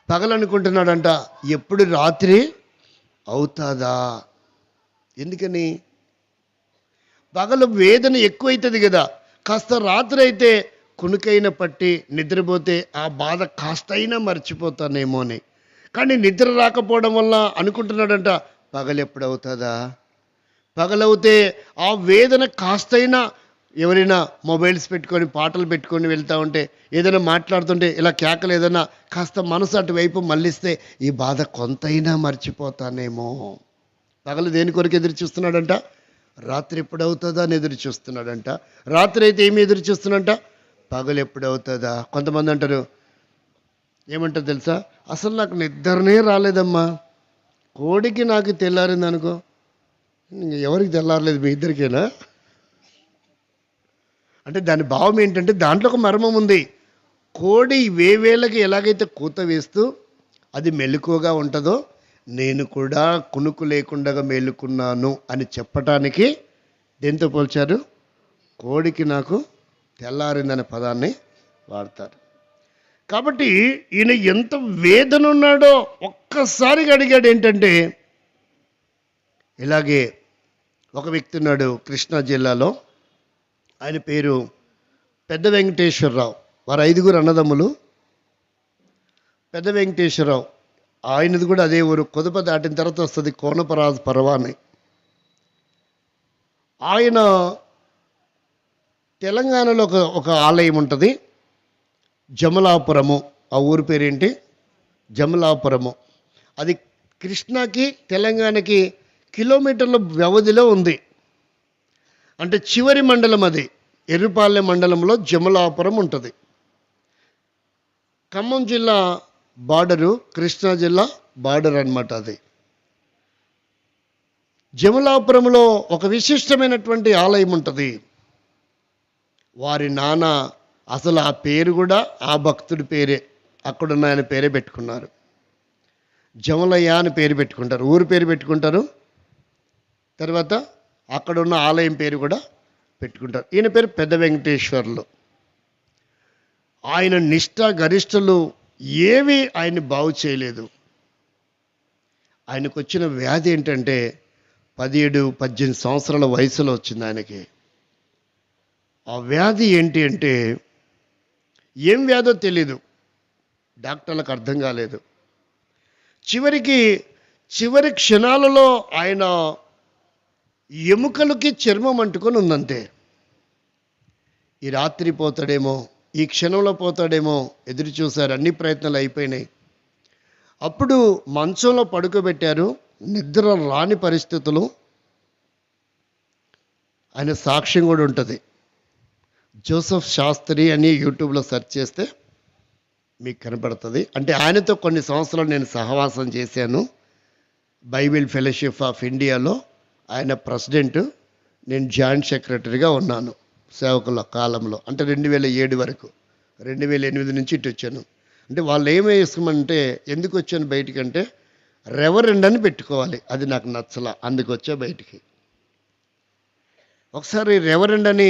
పగలనుకుంటున్నాడంట ఎప్పుడు రాత్రి అవుతుందా. ఎందుకని? పగలు వేదన ఎక్కువైతుంది కదా, కాస్త రాత్రి అయితే కునుకైన పట్టి నిద్రపోతే ఆ బాధ కాస్తైనా మర్చిపోతానేమో అని. కానీ నిద్ర రాకపోవడం వల్ల అనుకుంటున్నాడంట పగలు ఎప్పుడు అవుతుందా. పగలవుతే ఆ వేదన కాస్తైనా, ఎవరైనా మొబైల్స్ పెట్టుకొని పాటలు పెట్టుకొని వెళ్తూ ఉంటే, ఏదైనా మాట్లాడుతుంటే ఇలా కేకలు ఏదైనా కాస్త మనసు అటువైపు మళ్ళిస్తే ఈ బాధ కొంతైనా మర్చిపోతానేమో. పగలు దేని కొరకు ఎదురు చూస్తున్నాడంట? రాత్రి ఎప్పుడవుతుందా అని ఎదురు చూస్తున్నాడంట. రాత్రి అయితే ఏమి ఎదురు చూస్తున్నాడంట? పగలు ఎప్పుడవుతుందా. కొంతమంది అంటారు, ఏమంటారు తెలుసా, అసలు నాకు నిద్రనే రాలేదమ్మా, కోడికి నాకు తెల్లారింది అనుకో. ఎవరికి తెల్లారలేదు? మీ ఇద్దరికేనా? అంటే దాని భావం ఏంటంటే దాంట్లో ఒక మర్మం ఉంది. కోడి వేవేళకి ఎలాగైతే కూత వేస్తూ అది మెలకువగా ఉంటుందో, నేను కూడా కునుకు లేకుండా మేలుకున్నాను అని చెప్పటానికి దేంతో పోల్చారు? కోడికి నాకు తెల్లారిందనే పదాన్ని వాడతారు. కాబట్టి ఈయన ఎంత వేదన ఉన్నాడో ఒక్కసారిగా అడిగాడు. ఏంటంటే, ఇలాగే ఒక వ్యక్తి ఉన్నాడు కృష్ణా జిల్లాలో, ఆయన పేరు పెద్ద వెంకటేశ్వరరావు. వారు 5 అన్నదమ్ములు. పెద్ద వెంకటేశ్వరరావు ఆయనది కూడా అదే ఊరు. కొదప దాటిన తర్వాత వస్తుంది కోనపరాజు పర్వాని. ఆయన తెలంగాణలో ఒక ఆలయం ఉంటుంది, జమలాపురము. ఆ ఊరి పేరేంటి? జమలాపురము. అది కృష్ణాకి తెలంగాణకి కిలోమీటర్ల వ్యవధిలో ఉంది. అంటే చివరి మండలం అది. ఎర్రుపాలెం మండలంలో జమలాపురం ఉంటుంది. ఖమ్మం జిల్లా బార్డరు, కృష్ణా జిల్లా బార్డర్ అన్నమాట అది. జమలాపురంలో ఒక విశిష్టమైనటువంటి ఆలయం ఉంటుంది. వారి నాన్న అసలు ఆ పేరు కూడా ఆ భక్తుడి పేరే, అక్కడున్న ఆయన పేరే పెట్టుకున్నారు. జమలయ్య అని పేరు పెట్టుకుంటారు, ఊరి పేరు పెట్టుకుంటారు. తర్వాత అక్కడున్న ఆలయం పేరు కూడా పెట్టుకుంటారు. ఈయన పేరు పెద్ద వెంకటేశ్వర్లు. ఆయన నిష్ఠ గరిష్టలు ఏవి ఆయన్ని బాగు చేయలేదు. ఆయనకు వచ్చిన వ్యాధి ఏంటంటే 17-18 సంవత్సరాల వయసులో వచ్చింది ఆయనకి. ఆ వ్యాధి ఏంటి అంటే ఏం వ్యాధో తెలీదు, డాక్టర్లకు అర్థం కాలేదు. చివరి క్షణాలలో ఆయన ఎముకలకి చర్మం అంటుకొని ఉందంతే. ఈ రాత్రి పోతాడేమో, ఈ క్షణంలో పోతాడేమో ఎదురు చూశారు. అన్ని ప్రయత్నాలు అయిపోయినాయి. అప్పుడు మంచంలో పడుకోబెట్టారు, నిద్ర రాని పరిస్థితులు. ఆయన సాక్ష్యం కూడా ఉంటుంది. జోసెఫ్ శాస్త్రి అని యూట్యూబ్లో సెర్చ్ చేస్తే మీకు కనపడుతుంది. అంటే ఆయనతో కొన్ని సంవత్సరాలు నేను సహవాసం చేశాను. బైబిల్ ఫెలోషిప్ ఆఫ్ ఇండియాలో ఆయన ప్రెసిడెంట్, నేను జాయింట్ సెక్రటరీగా ఉన్నాను సేవకుల కాలంలో. అంటే 2007 వరకు, 2008 నుంచి ఇటు వచ్చాను. అంటే వాళ్ళు ఏమి వేసుకోమంటే, ఎందుకు వచ్చాను బయటికంటే రెవరెండ్ అని పెట్టుకోవాలి, అది నాకు నచ్చలా, అందుకు వచ్చా బయటికి. ఒకసారి రెవరెండ్ అని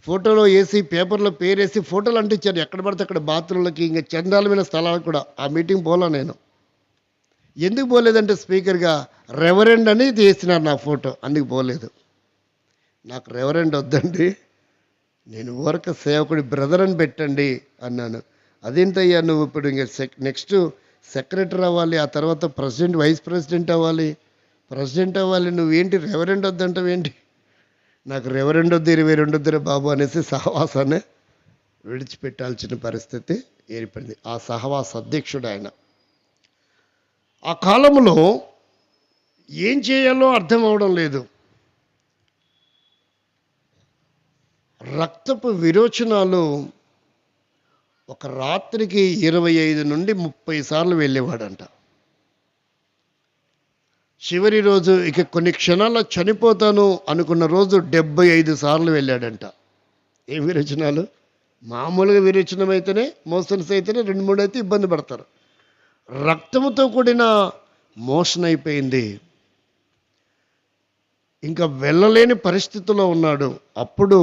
ఫోటోలో వేసి పేపర్లో పేరేసి ఫోటోలు అంటించారు ఎక్కడ పడితే అక్కడ, బాత్రూంలకి, ఇంకా చందాలమైన స్థలాలకు కూడా. ఆ మీటింగ్ పోలా నేను. ఎందుకు పోలేదంటే స్పీకర్గా రెవరెండ్ అని తీసినారు నా ఫోటో, అందుకు పోలేదు. నాకు రెవరెండ్ వద్దండి, నేను ఊరక సేవకుడి బ్రదర్ అని పెట్టండి అన్నాను. అదేంటయ్యా నువ్వు ఇప్పుడు ఇంకా నెక్స్ట్ సెక్రటరీ అవ్వాలి, ఆ తర్వాత ప్రెసిడెంట్, వైస్ ప్రెసిడెంట్ అవ్వాలి, ప్రెసిడెంట్ అవ్వాలి, నువ్వేంటి రెవరెండ్ వద్దంటావేంటి? నాకు రెవరెండ్ వద్దు, 22 వద్దురా బాబు అనేసి సహవాసాన్ని విడిచిపెట్టాల్సిన పరిస్థితి ఏర్పడింది. ఆ సహవాస అధ్యక్షుడు ఆయన. ఆ కాలంలో ఏం చేయాలో అర్థం అవడం లేదు. రక్తపు విరోచనాలు ఒక రాత్రికి 25 నుండి 30 సార్లు వెళ్ళేవాడంట. చివరి రోజు ఇక కొన్ని క్షణాల్లో చనిపోతాను అనుకున్న రోజు 75 సార్లు వెళ్ళాడంట. ఏం విరోచనాలు? మామూలుగా విరోచనం అయితేనే, మోషన్స్ అయితేనే 2-3 అయితే ఇబ్బంది పడతారు. రక్తముతో కూడిన మోషన్ అయిపోయింది, ఇంకా వెళ్ళలేని పరిస్థితిలో ఉన్నాడు. అప్పుడు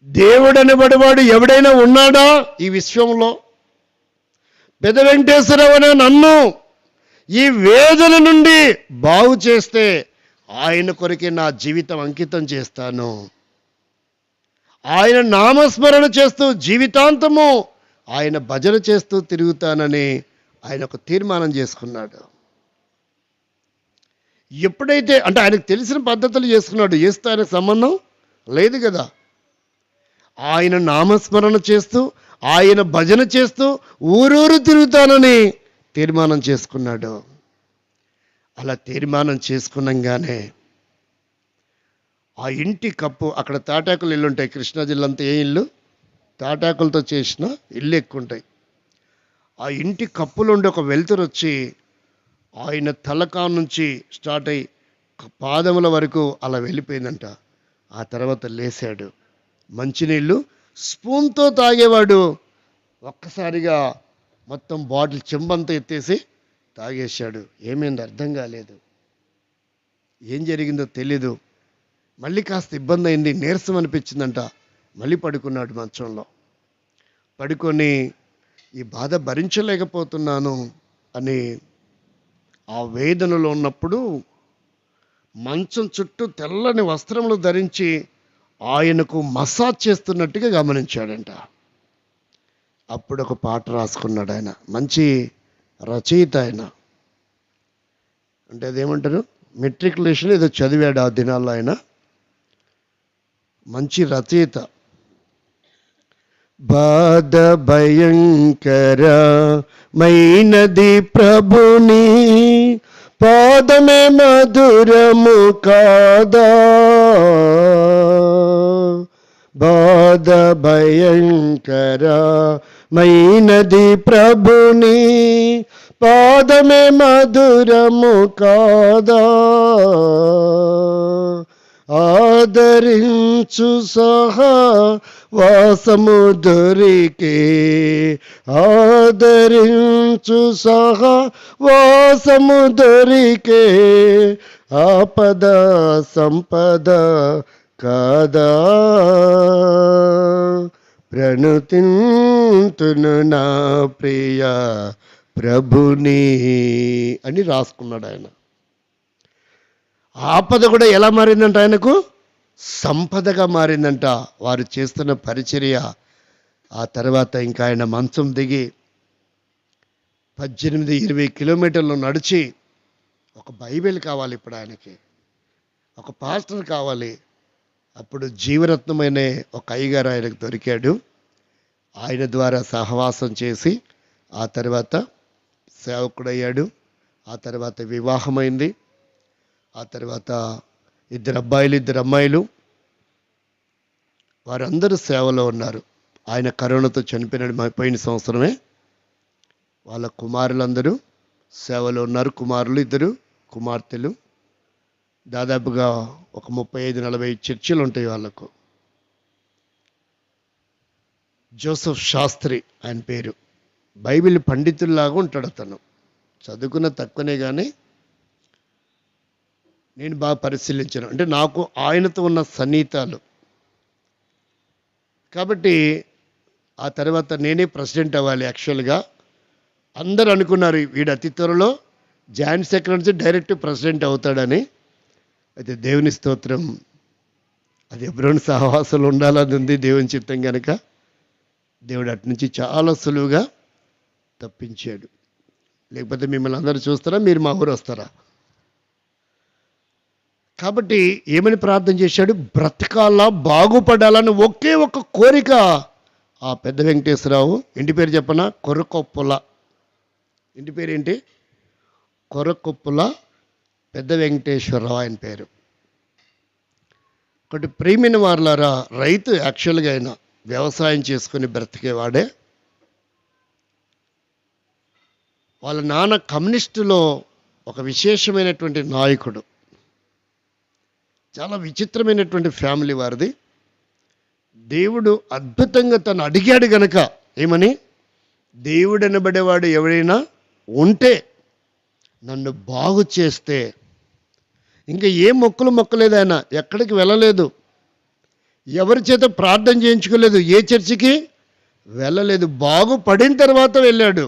దేవుడు అనబడేవాడు ఎవడైనా ఉన్నాడా ఈ విశ్వంలో? పెద్ద వెంకటేశ్వరరావు అనే నన్ను ఈ వేదన నుండి బాగు చేస్తే ఆయన కొరకే నా జీవితం అంకితం చేస్తాను, ఆయన నామస్మరణ చేస్తూ జీవితాంతము ఆయన భజన చేస్తూ తిరుగుతానని ఆయన ఒక తీర్మానం చేసుకున్నాడు. ఎప్పుడైతే అంటే ఆయనకు తెలిసిన పద్ధతులు చేసుకున్నాడు, చేస్తే ఆయనకు సంబంధం లేదు కదా. ఆయన నామస్మరణ చేస్తూ, ఆయన భజన చేస్తూ ఊరూరు తిరుగుతానని తీర్మానం చేసుకున్నాడు. అలా తీర్మానం చేసుకున్నాగానే ఆ ఇంటి కప్పు, అక్కడ తాటాకులు ఇల్లు ఉంటాయి, కృష్ణా జిల్లా అంతా ఏ ఇల్లు తాటాకులతో చేసిన ఇల్లు ఎక్కువ ఉంటాయి. ఆ ఇంటి కప్పులుండి ఒక వెలుతురు వచ్చి ఆయన తలకా నుంచి స్టార్ట్ అయ్యి పాదముల వరకు అలా వెళ్ళిపోయిందంట. ఆ తర్వాత లేచాడు, మంచినీళ్ళు స్పూన్తో తాగేవాడు, ఒక్కసారిగా మొత్తం బాటిల్ చెంబంతా ఎత్తేసి తాగేశాడు. ఏమైంది అర్థం కాలేదు, ఏం జరిగిందో తెలీదు. మళ్ళీ కాస్త ఇబ్బంది అయింది, నీరసం అనిపించిందంట. మళ్ళీ పడుకున్నాడు మంచంలో. పడుకొని ఈ బాధ భరించలేకపోతున్నాను అని ఆ వేదనలో ఉన్నప్పుడు మంచం చుట్టూ తెల్లని వస్త్రములు ధరించి ఆయనకు మసాజ్ చేస్తున్నట్టుగా గమనించాడంట. అప్పుడు ఒక పాట రాసుకున్నాడు ఆయన, మంచి రచయిత ఆయన. అంటే అదేమంటారు, మెట్రికులేషన్ ఏదో చదివాడు ఆ దినాల్లో ఆయన, మంచి రచయిత. బాధ భయంకరమైనది ప్రభుని పాదమే మధురము కాదా, బాధ భయంకరమైనది ప్రభుని పాదమే మధురము కాదా, ఆదరించు సహా వాసము దొరికే, ఆదరించు సహా వాసము దొరికే, ఆపద సంపద కాదా, ప్రణుతింతును నా ప్రియ ప్రభుని అని రాసుకున్నాడు ఆయన. ఆపద కూడా ఎలా మారిందంట ఆయనకు? సంపదగా మారిందంట వారు చేస్తున్న పరిచర్య. ఆ తర్వాత ఇంకా ఆయన మంచం దిగి 18-20 కిలోమీటర్లు నడిచి, ఒక బైబిల్ కావాలి ఇప్పుడు ఆయనకి, ఒక పాస్టర్ కావాలి. అప్పుడు జీవరత్నమైన ఒక అయ్యగారు ఆయనకు దొరికాడు. ఆయన ద్వారా సహవాసం చేసి ఆ తర్వాత సేవకుడయ్యాడు. ఆ తర్వాత వివాహమైంది. ఆ తర్వాత 2 అబ్బాయిలు 2 అమ్మాయిలు, వారందరూ సేవలో ఉన్నారు. ఆయన కరోనాతో చనిపోయినాడు పోయిన సంవత్సరమే. వాళ్ళ కుమారులందరూ సేవలో ఉన్నారు. కుమారులు 2 కుమార్తెలు. దాదాపుగా ఒక 35-40 చర్చిలు ఉంటాయి వాళ్ళకు. జోసెఫ్ శాస్త్రి ఆయన పేరు. బైబిల్ పండితుల్లాగా ఉంటాడు అతను. చదువుకున్న తక్కువనే కానీ నేను బాగా పరిశీలించాను. అంటే నాకు ఆయనతో ఉన్న సన్నిహితాలు కాబట్టి ఆ తర్వాత నేనే ప్రెసిడెంట్ అవ్వాలి. యాక్చువల్గా అందరూ అనుకున్నారు వీడు అతి త్వరలో జాయింట్ సెక్రటరీ నుంచి డైరెక్ట్ ప్రెసిడెంట్ అవుతాడని. అయితే దేవుని స్తోత్రం, అది ఎబ్రోన్ సహవాసాలు ఉండాలని ఉంది దేవుని చిత్తం కనుక దేవుడు అటు నుంచి చాలా సులువుగా తప్పించాడు. లేకపోతే మిమ్మల్ని అందరూ చూస్తారా, మీరు మా ఊరు వస్తారా? కాబట్టి ఏమని ప్రార్థన చేశాడు? బ్రతకాలా, బాగుపడాలని ఒకే ఒక కోరిక ఆ పెద్ద వెంకటేశ్వరరావు. ఇంటి పేరు చెప్పనా? కొర్రకొప్పుల. ఇంటి పేరు ఏంటి? కొర్రకొప్పుల పెద్ద వెంకటేశ్వరరావు ఆయన పేరు. ఒకటి ప్రియమైన వారలారా, రైతు యాక్చువల్గా ఆయన వ్యవసాయం చేసుకుని బ్రతికేవాడే. వాళ్ళ నాన్న కమ్యూనిస్టులో ఒక విశేషమైనటువంటి నాయకుడు. చాలా విచిత్రమైనటువంటి ఫ్యామిలీ వారిది. దేవుడు అద్భుతంగా తను అడిగాడు గనక ఏమని, దేవుడు అనబడేవాడు ఎవరైనా ఉంటే నన్ను బాగు చేస్తే, ఇంకా ఏ మొక్కులు మొక్కలేదు ఆయన, ఎక్కడికి వెళ్ళలేదు, ఎవరి చేత ప్రార్థన చేయించుకోలేదు, ఏ చర్చికి వెళ్ళలేదు. బాగుపడిన తర్వాత వెళ్ళాడు.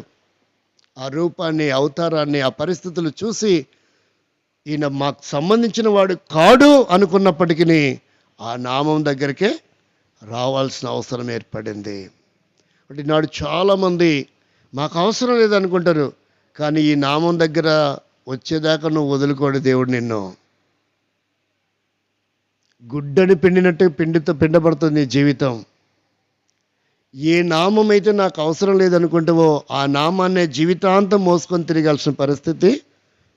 ఆ రూపాన్ని, అవతారాన్ని, ఆ పరిస్థితులు చూసి ఈయన మాకు సంబంధించిన వాడు కాడు అనుకున్నప్పటికీ ఆ నామం దగ్గరికే రావాల్సిన అవసరం ఏర్పడింది. అంటే నాడు చాలామంది మాకు అవసరం లేదనుకుంటారు, కానీ ఈ నామం దగ్గర వచ్చేదాకా నువ్వు వదులుకోడు దేవుడు నిన్ను. గుడ్డని పిండినట్టు పిండబడుతుంది నీ జీవితం. ఏ నామం అయితే నాకు అవసరం లేదనుకుంటావో ఆ నామాన్నే జీవితాంతం మోసుకొని తిరగాల్సిన పరిస్థితి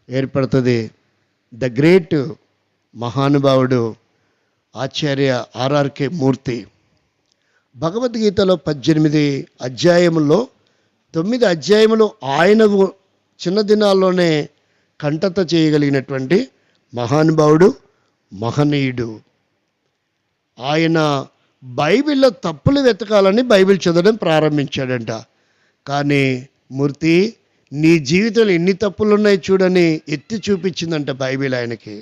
ఏర్పడుతుంది. ద గ్రేట్ మహానుభావుడు ఆచార్య ఆర్ఆర్కే మూర్తి భగవద్గీతలో 18 అధ్యాయముల్లో 9 అధ్యాయములు ఆయన చిన్న దినాల్లోనే కంఠత చేయగలిగినటువంటి మహానుభావుడు, మహనీయుడు. ఆయన బైబిల్లో తప్పులు వెతకాలని బైబిల్ చదవడం ప్రారంభించాడంట. కానీ మూర్తి నీ జీవితంలో ఎన్ని తప్పులు ఉన్నాయి చూడని ఎత్తి చూపించిందంట బైబిల్ ఆయనకి.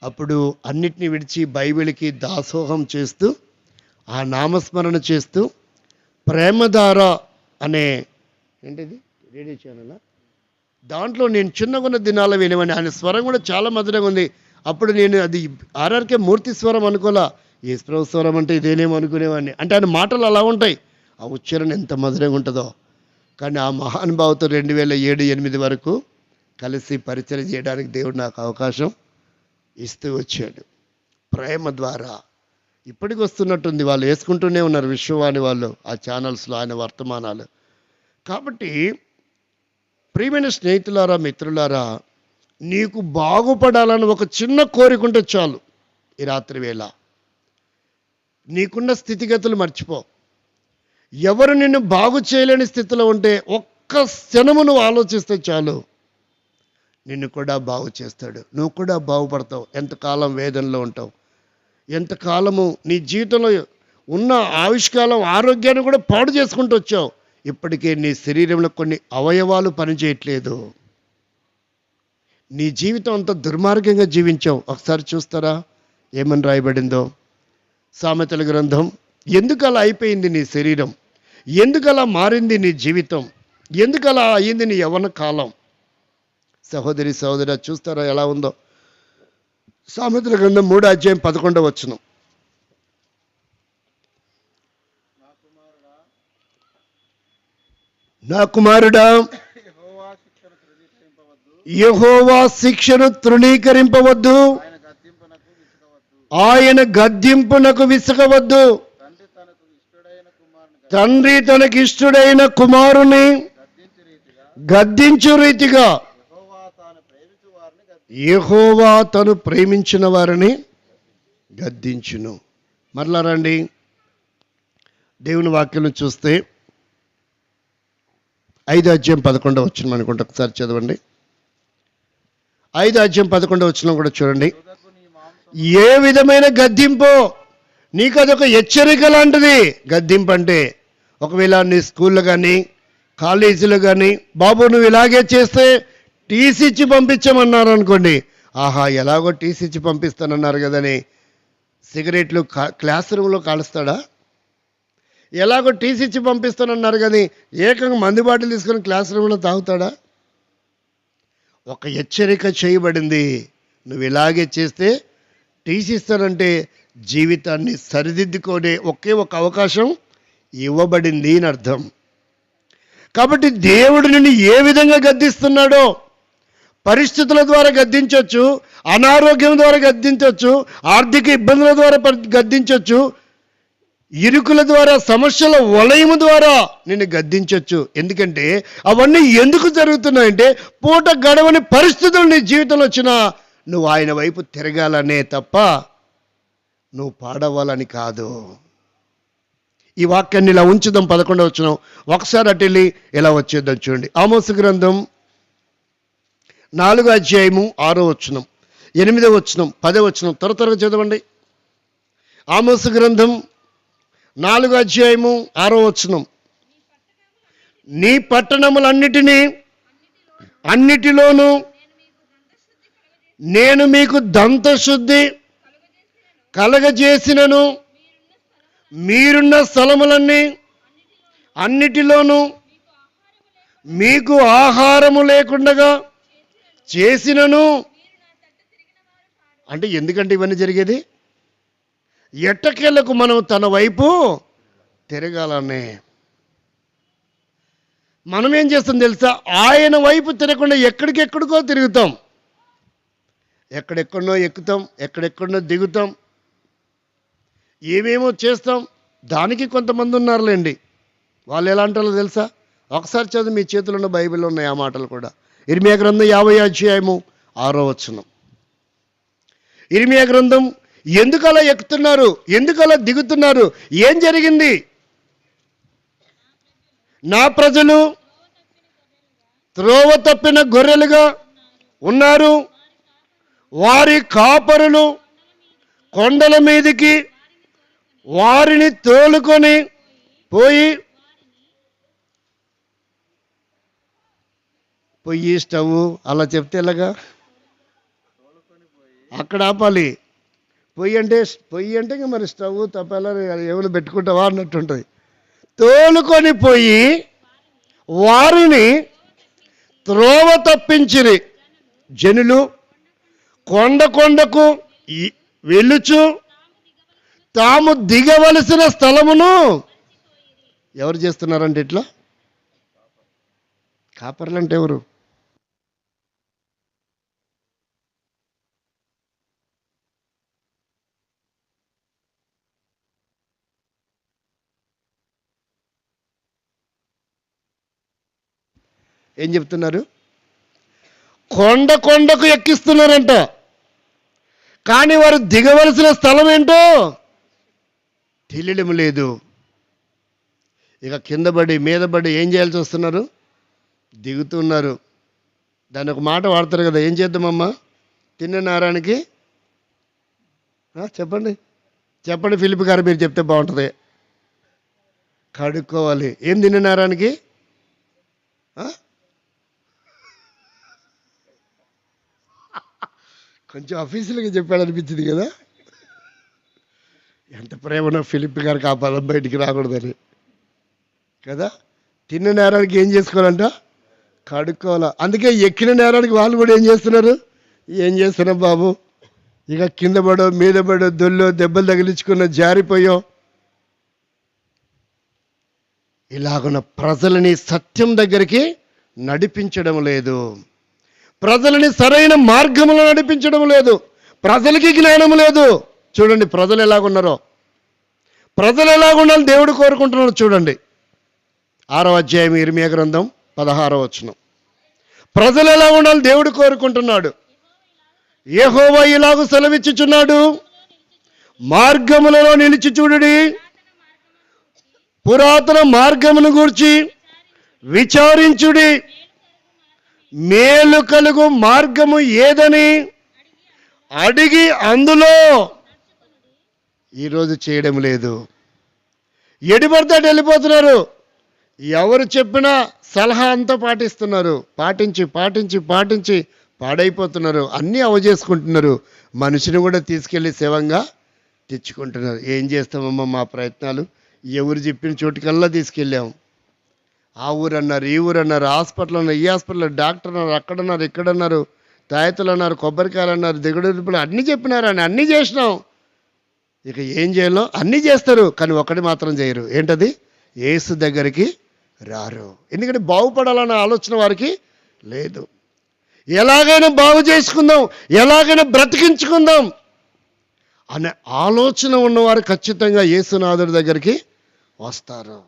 అప్పుడు అన్నిటినీ విడిచి బైబిల్కి దాసోహం చేస్తూ, ఆ నామస్మరణ చేస్తూ, ప్రేమధార అనే ఏంటిది రేడియో ఛానల్, దాంట్లో నేను చిన్నగున్న దినాల వినేవాడిని. ఆయన స్వరం కూడా చాలా మధురంగా ఉంది. అప్పుడు నేను అది ఆర్ఆర్కే మూర్తి స్వరం అనుకోలా, యేసుప్రభు స్వరం అంటే ఇదేనేమో అనుకునేవాడిని. అంటే ఆయన మాటలు అలా ఉంటాయి, ఆ ఉచ్చారణ ఎంత మధురంగా ఉంటుందో. కానీ ఆ మహానుభావుతో 2007-8 వరకు కలిసి పరిచయం చేయడానికి దేవుడు నాకు అవకాశం ఇస్తూ వచ్చాడు. ప్రేమ ద్వారా ఇప్పటికి వస్తున్నట్టుంది. వాళ్ళు వేసుకుంటూనే ఉన్నారు విశ్వవాణి వాళ్ళు ఆ ఛానల్స్లో ఆయన వర్తమానాలు. కాబట్టి ప్రియమైన స్నేహితులారా, మిత్రులారా, నీకు బాగుపడాలని ఒక చిన్న కోరికుంటే చాలు. ఈ రాత్రి వేళ నీకున్న స్థితిగతులు మర్చిపో. ఎవరు నిన్ను బాగు చేయలేని స్థితిలో ఉంటే ఒక్క క్షణము నువ్వు ఆలోచిస్తే చాలు, నిన్ను కూడా బాగు చేస్తాడు. నువ్వు కూడా బాగుపడతావు. ఎంతకాలం వేదనలో ఉంటావు, ఎంతకాలము నీ జీవితంలో ఉన్న ఆయుష్కాలం ఆరోగ్యాన్ని కూడా పాడు చేసుకుంటూ వచ్చావు. ఇప్పటికే నీ శరీరంలో కొన్ని అవయవాలు పనిచేయట్లేదు. నీ జీవితం అంత దుర్మార్గంగా జీవించావు. ఒకసారి చూస్తారా ఏమని రాయబడిందో? సామెతల గ్రంథం. ఎందుకు అలా అయిపోయింది నీ శరీరం? ఎందుకు అలా మారింది నీ జీవితం? ఎందుకు అలా అయ్యింది నీ యవ్వన కాలం? సహోదరి సహోదరా, చూస్తారా ఎలా ఉందో? సామెతల గ్రంథం 3వ అధ్యాయం 11వ వచనం. నా కుమారుడా, యెహోవా శిక్షను తృణీకరింపవద్దు, ఆయన గద్దింపునకు విసుగవద్దు. తండ్రి తనకిష్టుడైన కుమారుని గద్దించు రీతిగా యెహోవా తను ప్రేమించిన వారిని గద్దించును. మరలా రండి, దేవుని వాక్యం చూస్తే 5:11 అనుకుంటా, ఒకసారి చదవండి. 5:11 కూడా చూడండి. ఏ విధమైన గద్దింపు, నీకు అదొక హెచ్చరిక లాంటిది. గద్దింపు అంటే ఒకవేళ నీ స్కూల్లో కానీ కాలేజీలో కానీ, బాబు నువ్వు ఇలాగే చేస్తే టీసీ ఇచ్చి పంపించమన్నారు అనుకోండి, ఆహా ఎలాగో టీసీ ఇచ్చి పంపిస్తానన్నారు కదని సిగరెట్లు క్లాస్ రూమ్లో కాలుస్తాడా? ఎలాగో టీసీ ఇచ్చి పంపిస్తానన్నారు కానీ ఏకంగా మందు బాటిల్ తీసుకొని క్లాస్ రూమ్లో తాగుతాడా? ఒక హెచ్చరిక చేయబడింది, నువ్వు ఇలాగే చేస్తే టీసీ ఇస్తానంటే జీవితాన్ని సరిదిద్దుకోనే ఒకే ఒక అవకాశం ఇవ్వబడింది అని అర్థం. కాబట్టి దేవుడు నిన్ను ఏ విధంగా గద్దిస్తున్నాడో, పరిస్థితుల ద్వారా గద్దించవచ్చు, అనారోగ్యం ద్వారా గద్దించవచ్చు, ఆర్థిక ఇబ్బందుల ద్వారా గద్దించవచ్చు, ఇరుకుల ద్వారా, సమస్యల వలయము ద్వారా నిన్ను గద్దించవచ్చు. ఎందుకంటే అవన్నీ ఎందుకు జరుగుతున్నాయంటే పూట గడవని పరిస్థితులు నీ జీవితంలో వచ్చినా నువ్వు ఆయన వైపు తిరగాలనే తప్ప నువ్వు పాడవాలని కాదు. ఈ వాక్యాన్ని ఇలా ఉంచుదాం. 11వ వచనం ఒకసారి అటు వెళ్ళి ఇలా వచ్చేద్దాం. చూడండి, ఆమోసు గ్రంథం 4వ అధ్యాయము 6వ వచనం, 8వ వచనం, 10వ వచనం త్వరగా చదవండి. ఆమోసు గ్రంథం 4వ అధ్యాయము 6వ వచనం, నీ పట్టణములన్నిటిలోనూ నేను మీకు దంతశుద్ధి కలగజేసినను, మీరున్న స్థలములన్నీ అన్నిటిలోనూ మీకు ఆహారము లేకుండా చేసినను. అంటే ఎందుకంటే ఇవన్నీ జరిగేది ఎట్టకేలకు మనం తన వైపు తిరగాలనే. మనం ఏం చేస్తాం తెలుసా? ఆయన వైపు తిరగకుండా ఎక్కడికెక్కడికో తిరుగుతాం, ఎక్కడెక్కడనో ఎక్కుతాం, ఎక్కడెక్కడనో దిగుతాం, ఏమేమో చేస్తాం. దానికి కొంతమంది ఉన్నారులేండి, వాళ్ళు ఎలా అంటారో తెలుసా? ఒకసారి చదువు, మీ చేతిలో ఉన్న బైబిల్లో ఉన్నాయి ఆ మాటలు కూడా. ఇర్మియా గ్రంథం 50వ అధ్యాయము 6వ వచనం. ఇర్మియా గ్రంథం, ఎందుకు అలా ఎక్కుతున్నారు, ఎందుకు అలా దిగుతున్నారు, ఏం జరిగింది? నా ప్రజలు త్రోవ తప్పిన గొర్రెలుగా ఉన్నారు, వారి కాపరులు కొండల మీదికి వారిని తోలుకొని పోయి స్టవ్ అలా చెప్తే ఎలాగా? అక్కడ ఆపాలి. పొయ్యి అంటే ఇంకా మరి స్టవ్ తప్పాలా, ఎవరు పెట్టుకుంటావా అన్నట్టుంటుంది. తోలుకొని పోయి వారిని త్రోవ తప్పించిరి. జనులు కొండకు వెళ్ళుచు తాము దిగవలసిన స్థలమును ఎవరు చేస్తున్నారంటే ఇట్లా? కాపర్లు అంటే ఎవరు? ఏం చెప్తున్నారు? కొండకు ఎక్కిస్తున్నారంట, కానీ వారు దిగవలసిన స్థలం ఏంటో తెలియడం లేదు. ఇక కింద పడి మీద పడి ఏం చేయాల్సి వస్తున్నారు? దిగుతున్నారు. దాని ఒక మాట వాడతారు కదా, ఏం చేద్దామమ్మా తిన్న నేరానికి? చెప్పండి ఫిలిప్ గారు, మీరు చెప్తే బాగుంటుంది. కడుక్కోవాలి. ఏం తిన్న నేరానికి? కొంచెం అఫీషియల్గా చెప్పాడు అనిపించింది కదా. ఎంత ప్రేమనో ఫిలిప్ గారికి ఆ పదం బయటికి రాకూడదని కదా. తిన్న నేరానికి ఏం చేసుకోవాలంట? కడుక్కోవాలా. అందుకే ఎక్కిన నేరానికి వాళ్ళు కూడా ఏం చేస్తున్నారు? ఏం చేస్తున్నాం బాబు, ఇక కింద పడో మీద పడో దొల్లో దెబ్బలు తగిలించుకున్న జారిపోయో. ఇలాగున్న ప్రజలని సత్యం దగ్గరికి నడిపించడం లేదు, ప్రజలని సరైన మార్గంలో నడిపించడం లేదు, ప్రజలకి జ్ఞానం లేదు. చూడండి ప్రజలు ఎలాగున్నారో, ప్రజలు ఎలాగుండాలి దేవుడు కోరుకుంటున్నాడు. చూడండి 6వ అధ్యాయం ఇర్మియా గ్రంథం 16వ వచనం. ప్రజలు ఎలా ఉండాలి దేవుడు కోరుకుంటున్నాడు. యెహోవా ఇలాగు సెలవిచ్చుచున్నాడు, మార్గములలో నిలిచి చూడుడి, పురాతన మార్గమును గూర్చి విచారించుడి, మేలు కలుగు మార్గము ఏదని అడిగి అందులో ఈరోజు చేయడం లేదు. ఎడిపడితే వెళ్ళిపోతున్నారు. ఎవరు చెప్పినా సలహా అంతా పాటిస్తున్నారు. పాటించి పాటించి పాటించి పాడైపోతున్నారు. అన్నీ అవజేసుకుంటున్నారు. మనిషిని కూడా తీసుకెళ్ళి సేవంగా తెచ్చుకుంటున్నారు. ఏం చేస్తామమ్మా, మా ప్రయత్నాలు ఎవరు చెప్పిన చోటుకల్లా తీసుకెళ్ళాము. ఆ ఊరు అన్నారు, ఈ ఊరు అన్నారు, హాస్పిటల్ అన్నారు, ఈ హాస్పిటల్, డాక్టర్ అన్నారు, అక్కడన్నారు, ఇక్కడన్నారు, తాయతులు అన్నారు, కొబ్బరికాయలు అన్నారు, దిగుడు అన్నీ చెప్పినారు అని అన్నీ చేసినాం. ఇక ఏం చేయాలో అన్నీ చేస్తారు, కానీ ఒకటి మాత్రం చేయరు. ఏంటది? యేసు దగ్గరికి రారు. ఎందుకంటే బాగుపడాలన్న ఆలోచన వారికి లేదు. ఎలాగైనా బాగు చేసుకుందాం, ఎలాగైనా బ్రతికించుకుందాం అనే ఆలోచన ఉన్నవారు ఖచ్చితంగా యేసునాథుడి దగ్గరికి వస్తారు.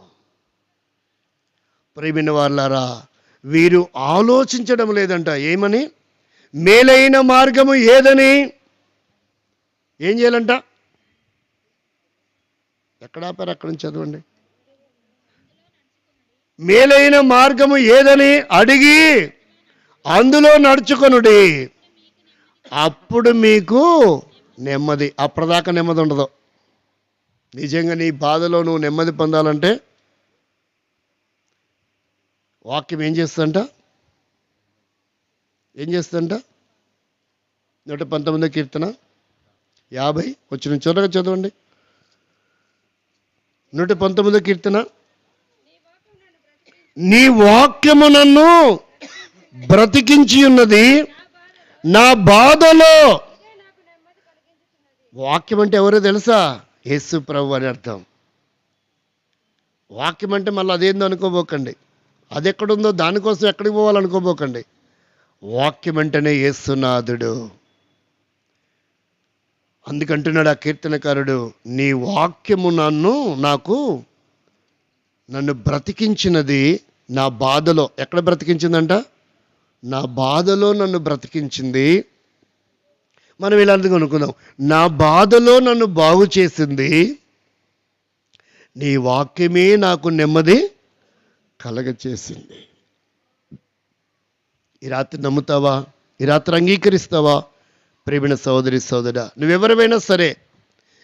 ప్రియమైన వాళ్ళారా, వీరు ఆలోచించడం లేదంట. ఏమని? మేలైన మార్గము ఏదని. ఏం చేయాలంట? ఎక్కడ ఆపారు? అక్కడి నుంచి చదవండి. మేలైన మార్గము ఏదని అడిగి అందులో నడుచుకొనుడి, అప్పుడు మీకు నెమ్మది. అప్పటిదాకా నెమ్మది ఉండదు. నిజంగా నీ బాధలో నువ్వు నెమ్మది పొందాలంటే వాక్యం ఏం చేస్తుందంట? 119 కీర్తన 50 వచ్చిన చోటగా చదవండి. 119 కీర్తన, నీ వాక్యము నన్ను బ్రతికించి ఉన్నది, నా బాధలో. వాక్యం అంటే ఎవరో తెలుసా? యేసు ప్రభు అని అర్థం. వాక్యం అంటే మళ్ళీ అదేందో అనుకోబోకండి. అది ఎక్కడుందో దానికోసం ఎక్కడికి పోవాలనుకోబోకండి. వాక్యం అంటేనే యేసునాథుడు. అందుకంటున్నాడు ఆ కీర్తనకారుడు, నీ వాక్యము నన్ను బ్రతికించినది, నా బాధలో. ఎక్కడ బ్రతికించిందంట? నా బాధలో నన్ను బ్రతికించింది. మనం ఇలాంటిది అనుకుందాం, నా బాధలో నన్ను బాగు చేసింది, నీ వాక్యమే నాకు నెమ్మది కలగచేసింది. ఈ రాత్రి నమ్ముతావా? ఈ రాత్రి అంగీకరిస్తావా? ప్రియమైన సోదరి సోదరుడా, నువ్వెవరైనా సరే,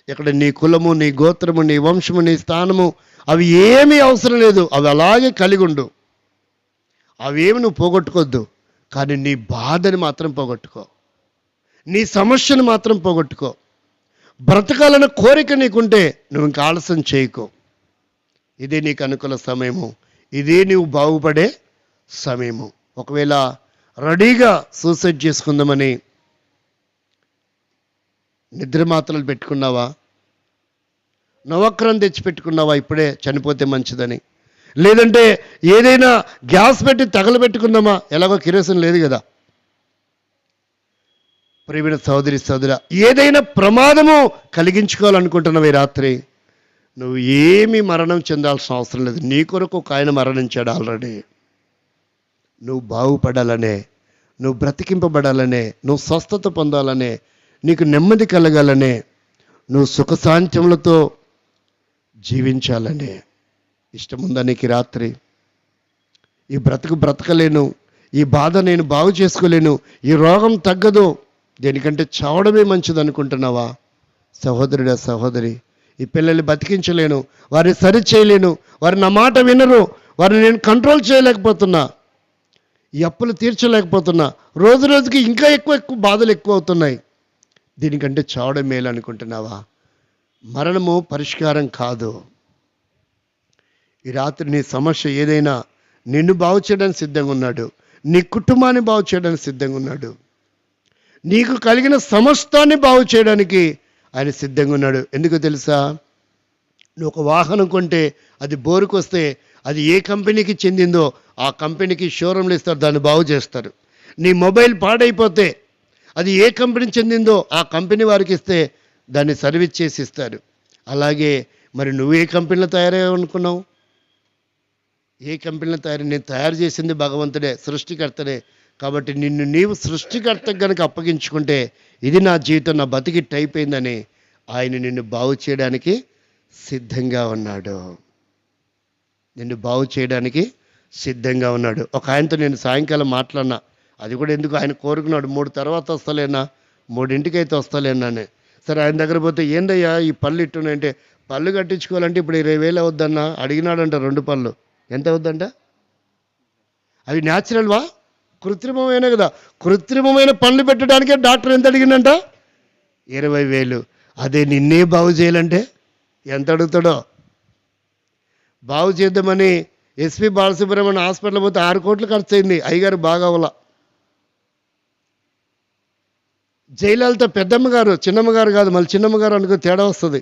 ఇక్కడ నీ కులము, నీ గోత్రము, నీ వంశము, నీ స్థానము అవి ఏమీ అవసరం లేదు. అవి అలాగే కలిగి ఉండు. అవేమి నువ్వు పోగొట్టుకోవద్దు. కానీ నీ బాధని మాత్రం పోగొట్టుకో, నీ సమస్యను మాత్రం పోగొట్టుకో. బ్రతకాలన్న కోరిక నీకుంటే నువ్వు ఇంకా ఆలస్యం చేయకు. ఇదే నీకు అనుకూల సమయము, ఇదే నువ్వు బాగుపడే సమయము. ఒకవేళ రెడీగా సూసైడ్ చేసుకుందామని నిద్ర మాత్రలు పెట్టుకున్నావా? నవక్రం తెచ్చిపెట్టుకున్నావా ఇప్పుడే చనిపోతే మంచిదని? లేదంటే ఏదైనా గ్యాస్ పెట్టి తగలబెట్టుకుందామా? ఎలాగో కిరోసిన్ లేదు కదా. ప్రియమైన సోదరి సోదరా, ఏదైనా ప్రమాదము కలిగించుకోవాలనుకుంటున్నావు ఈ రాత్రి, నువ్వు ఏమీ మరణం చెందాల్సిన అవసరం లేదు. నీ కొరకు ఒక ఆయన మరణించాడు ఆల్రెడీ. నువ్వు బాగుపడాలనే, నువ్వు బ్రతికింపబడాలనే, నువ్వు స్వస్థత పొందాలనే, నీకు నెమ్మది కలగాలనే, నువ్వు సుఖశాంత్యములతో జీవించాలనే ఇష్టముందా నీకు రాత్రి? ఈ బ్రతకలేను, ఈ బాధ నేను బాగు చేసుకోలేను, ఈ రోగం తగ్గదు, దేనికంటే చావడమే మంచిది అనుకుంటున్నావా? సహోదరుడా సహోదరి, ఈ పిల్లల్ని బతికించలేను, వారిని సరి చేయలేను, వారు నా మాట వినరు, వారిని నేను కంట్రోల్ చేయలేకపోతున్నా, ఈ అప్పులు తీర్చలేకపోతున్నా, రోజు రోజుకి ఇంకా ఎక్కువ బాధలు ఎక్కువ అవుతున్నాయి, దీనికంటే చావడం మేలు అనుకుంటున్నావా? మరణము పరిష్కారం కాదు. ఈ రాత్రి నీ సమస్య ఏదైనా నిన్ను బాగు చేయడానికి సిద్ధంగా ఉన్నాడు, నీ కుటుంబాన్ని బాగు చేయడానికి సిద్ధంగా ఉన్నాడు, నీకు కలిగిన సమస్తాన్ని బాగు చేయడానికి ఆయన సిద్ధంగా ఉన్నాడు. ఎందుకు తెలుసా? నువ్వు ఒక వాహనం కొంటే అది బోరుకొస్తే అది ఏ కంపెనీకి చెందిందో ఆ కంపెనీకి షోరూమ్లు ఇస్తారు, దాన్ని బాగు చేస్తారు. నీ మొబైల్ పాడైపోతే అది ఏ కంపెనీ చెందిందో ఆ కంపెనీ వారికి ఇస్తే దాన్ని సర్వీస్ చేసి ఇస్తారు. అలాగే మరి నువ్వు ఏ కంపెనీలో తయారయ్యావనుకున్నావు? ఏ కంపెనీలో నేను తయారు చేసింది భగవంతుడే, సృష్టికర్తనే. కాబట్టి నిన్ను నీవు సృష్టికర్తకు కనుక అప్పగించుకుంటే, ఇది నా జీవితం, నా బతికిట్టు అయిపోయిందని ఆయన నిన్ను బాగు చేయడానికి సిద్ధంగా ఉన్నాడు. నిన్ను బాగు చేయడానికి సిద్ధంగా ఉన్నాడు. ఒక ఆయనతో నేను సాయంకాలం మాట్లాడినా, అది కూడా ఎందుకు ఆయన కోరుకున్నాడు, 3 తర్వాత వస్తలేనా, 3 అయితే వస్తలేనా అని. సరే ఆయన దగ్గర పోతే, ఏందయ్యా ఈ పళ్ళు ఇట్టున్నాయంటే, పళ్ళు కట్టించుకోవాలంటే ఇప్పుడు 20,000 అవుద్దన్నా. అడిగినాడంట 2 పళ్ళు. ఎంత అవుద్దంట? అవి న్యాచురల్వా, కృత్రిమమైన కదా. కృత్రిమమైన పళ్ళు పెట్టడానికే డాక్టర్ ఎంత అడిగిందంట? 20,000. అదే నిన్నే బాగు చేయాలంటే ఎంత అడుగుతాడో. బాగు చేద్దామని ఎస్పి బాలసుబ్రహ్మణ్యం హాస్పిటల్ పోతే 6 కోట్లు ఖర్చు అయింది. అయ్యగారు బాగా అవలా. జయలలిత పెద్దమ్మ గారు, చిన్నమ్మ గారు కాదు, మళ్ళీ చిన్నమ్మ గారు అనుకో తేడా వస్తుంది.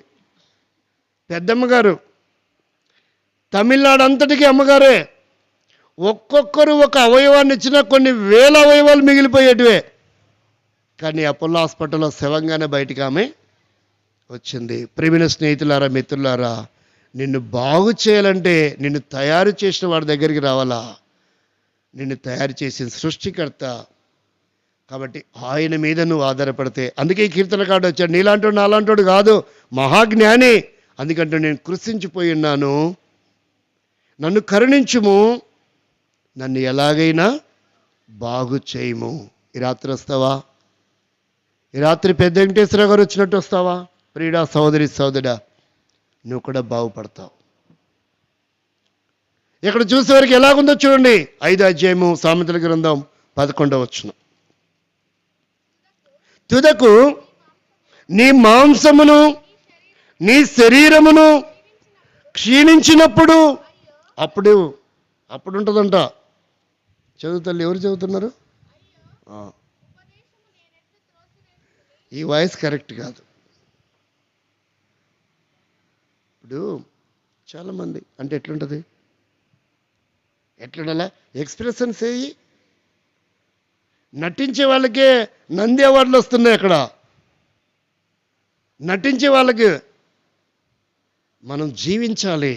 పెద్దమ్మ గారు తమిళనాడు అంతటికీ అమ్మగారే. ఒక్కొక్కరు ఒక అవయవాన్ని ఇచ్చినా కొన్ని వేల అవయవాలు మిగిలిపోయేటివే. కానీ అపోలో హాస్పిటల్లో శవంగానే బయటికి ఆమె వచ్చింది. ప్రియమైన స్నేహితులారా, మిత్రులారా, నిన్ను బాగు చేయాలంటే నిన్ను తయారు చేసిన వాడి దగ్గరికి రావాలా. నిన్ను తయారు చేసిన సృష్టికర్త కాబట్టి ఆయన మీద నువ్వు ఆధారపడితే, అందుకే ఈ కీర్తనకారుడు వచ్చాడు. నీలాంటోడు నాలాంటోడు కాదు, మహాజ్ఞాని. అందుకంటే నేను కృషించిపోయి ఉన్నాను, నన్ను కరుణించుము, నన్ను ఎలాగైనా బాగు చేయము. ఈ రాత్రి వస్తావా? ఈ రాత్రి పెద్ద వెంకటేశ్వర గారు వచ్చినట్టు వస్తావా? ప్రియుడా, సోదరి సోదరుడా, నువ్వు కూడా బాగుపడతావు. ఇక్కడ చూసేవారికి ఎలాగుందో చూడండి. 5వ అధ్యాయము సామెతల గ్రంథం 11వ వచనం. తుదకు నీ మాంసమును నీ శరీరమును క్షీణించినప్పుడు, అప్పుడు ఉంటుందంట. చదువుతారు, ఎవరు చదువుతున్నారు? ఈ వాయిస్ కరెక్ట్ కాదు. ఇప్పుడు చాలామంది అంటే ఎట్లుంటుంది, ఎట్లుండాలా ఎక్స్ప్రెషన్స్ వేయి. నటించే వాళ్ళకే నంది అవార్డులు వస్తున్నాయి. అక్కడ నటించే వాళ్ళకి మనం జీవించాలి.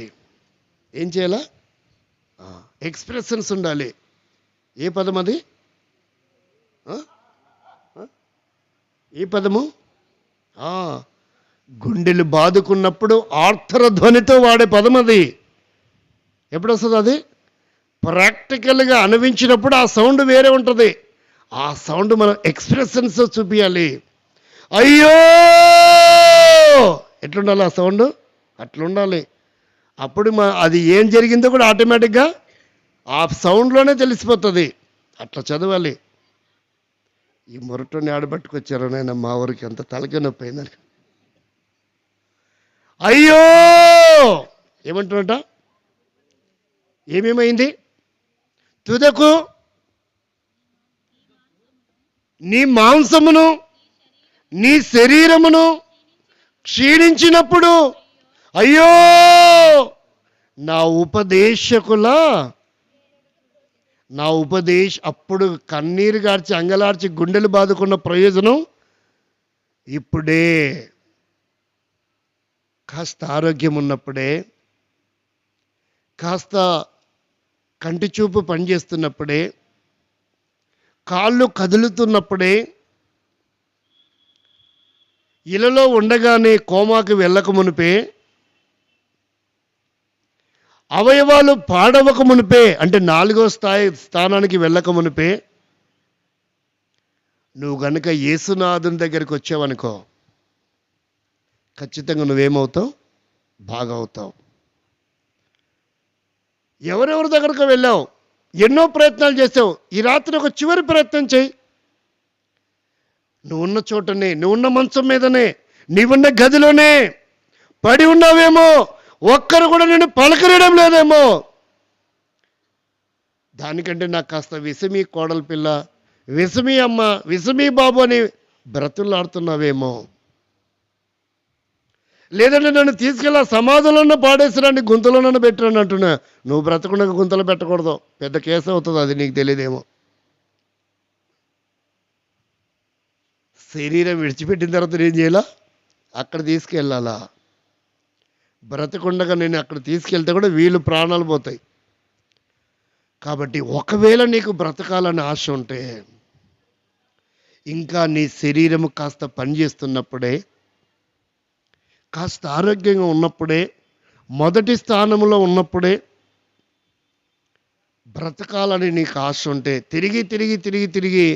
ఏం చేయాలా? ఎక్స్ప్రెషన్స్ ఉండాలి. ఏ పదం అది? ఏ పదము? గుండెలు బాదుకున్నప్పుడు ఆర్తరధ్వనితో వాడే పదం అది. ఎప్పుడు వస్తుంది అది? ప్రాక్టికల్గా అనుభవించినప్పుడు ఆ సౌండ్ వేరే ఉంటుంది. ఆ సౌండ్ మనం ఎక్స్ప్రెషన్స్ చూపించాలి. అయ్యో ఎట్లుండాలి ఆ సౌండ్? అట్లుండాలి. అప్పుడు అది ఏం జరిగిందో కూడా ఆటోమేటిక్గా ఆ సౌండ్లోనే తెలిసిపోతుంది. అట్లా చదవాలి. ఈ మొరటోని ఆడబట్టుకొచ్చారు నాయన, మా ఊరికి అంత తలకే నొప్పి అయిందని. అయ్యో ఏమంటున్నట? ఏమేమైంది? తుదకు నీ మాంసమును నీ శరీరమును క్షీణించినప్పుడు, అయ్యో నా అప్పుడు కన్నీరు గార్చి అంగలార్చి గుండెలు బాదుకున్న ప్రయోజనం ఇప్పుడే. కాస్త ఆరోగ్యం ఉన్నప్పుడే, కాస్త కంటి చూపు పనిచేస్తున్నప్పుడే, కాళ్ళు కదులుతున్నప్పుడే, ఇలలో ఉండగానే కోమాకి వెళ్ళక మునిపే, అవయవాలు పాడవక మునిపే, అంటే 4వ స్థానానికి వెళ్ళక మునిపే నువ్వు గనుక యేసునాథుని దగ్గరికి వచ్చావనుకో, ఖచ్చితంగా నువ్వేమవుతావు? బాగా అవుతావు. ఎవరెవరి దగ్గరకు వెళ్ళావు? ఎన్నో ప్రయత్నాలు చేసావు. ఈ రాత్రి ఒక చివరి ప్రయత్నం చేయి. నువ్వున్న చోటనే, నువ్వున్న మంచం మీదనే, నీవున్న గదిలోనే పడి ఉన్నావేమో, ఒక్కరు కూడా నిన్ను పలకరియడం లేదేమో. దానికంటే నాకు కాస్త విసమి కోడల పిల్ల, విసమి అమ్మ, విసమి బాబు అని బ్రతులాడుతున్నావేమో. లేదంటే నన్ను తీసుకెళ్ళా సమాధులను పాడేసిరండి, గుంతలోనన్ను పెట్టిరండి అంటున్నా. నువ్వు బ్రతకుండా గుంతలు పెట్టకూడదు, పెద్ద కేసు అవుతుంది. అది నీకు తెలియదేమో. శరీరం విడిచిపెట్టిన తర్వాత ఏం చేయాలా? అక్కడ తీసుకెళ్ళాలా? బ్రతకుండగా నేను అక్కడ తీసుకెళ్తే కూడా వీళ్ళు ప్రాణాలు పోతాయి. కాబట్టి ఒకవేళ నీకు బ్రతకాలని ఆశ ఉంటే, ఇంకా నీ శరీరము కాస్త పనిచేస్తున్నప్పుడే, కాస్త ఆరోగ్యంగా ఉన్నప్పుడే, మొదటి స్థానంలో ఉన్నప్పుడే బ్రతకాలని నీకు ఆశ ఉంటే తిరిగి తిరిగి తిరిగి తిరిగి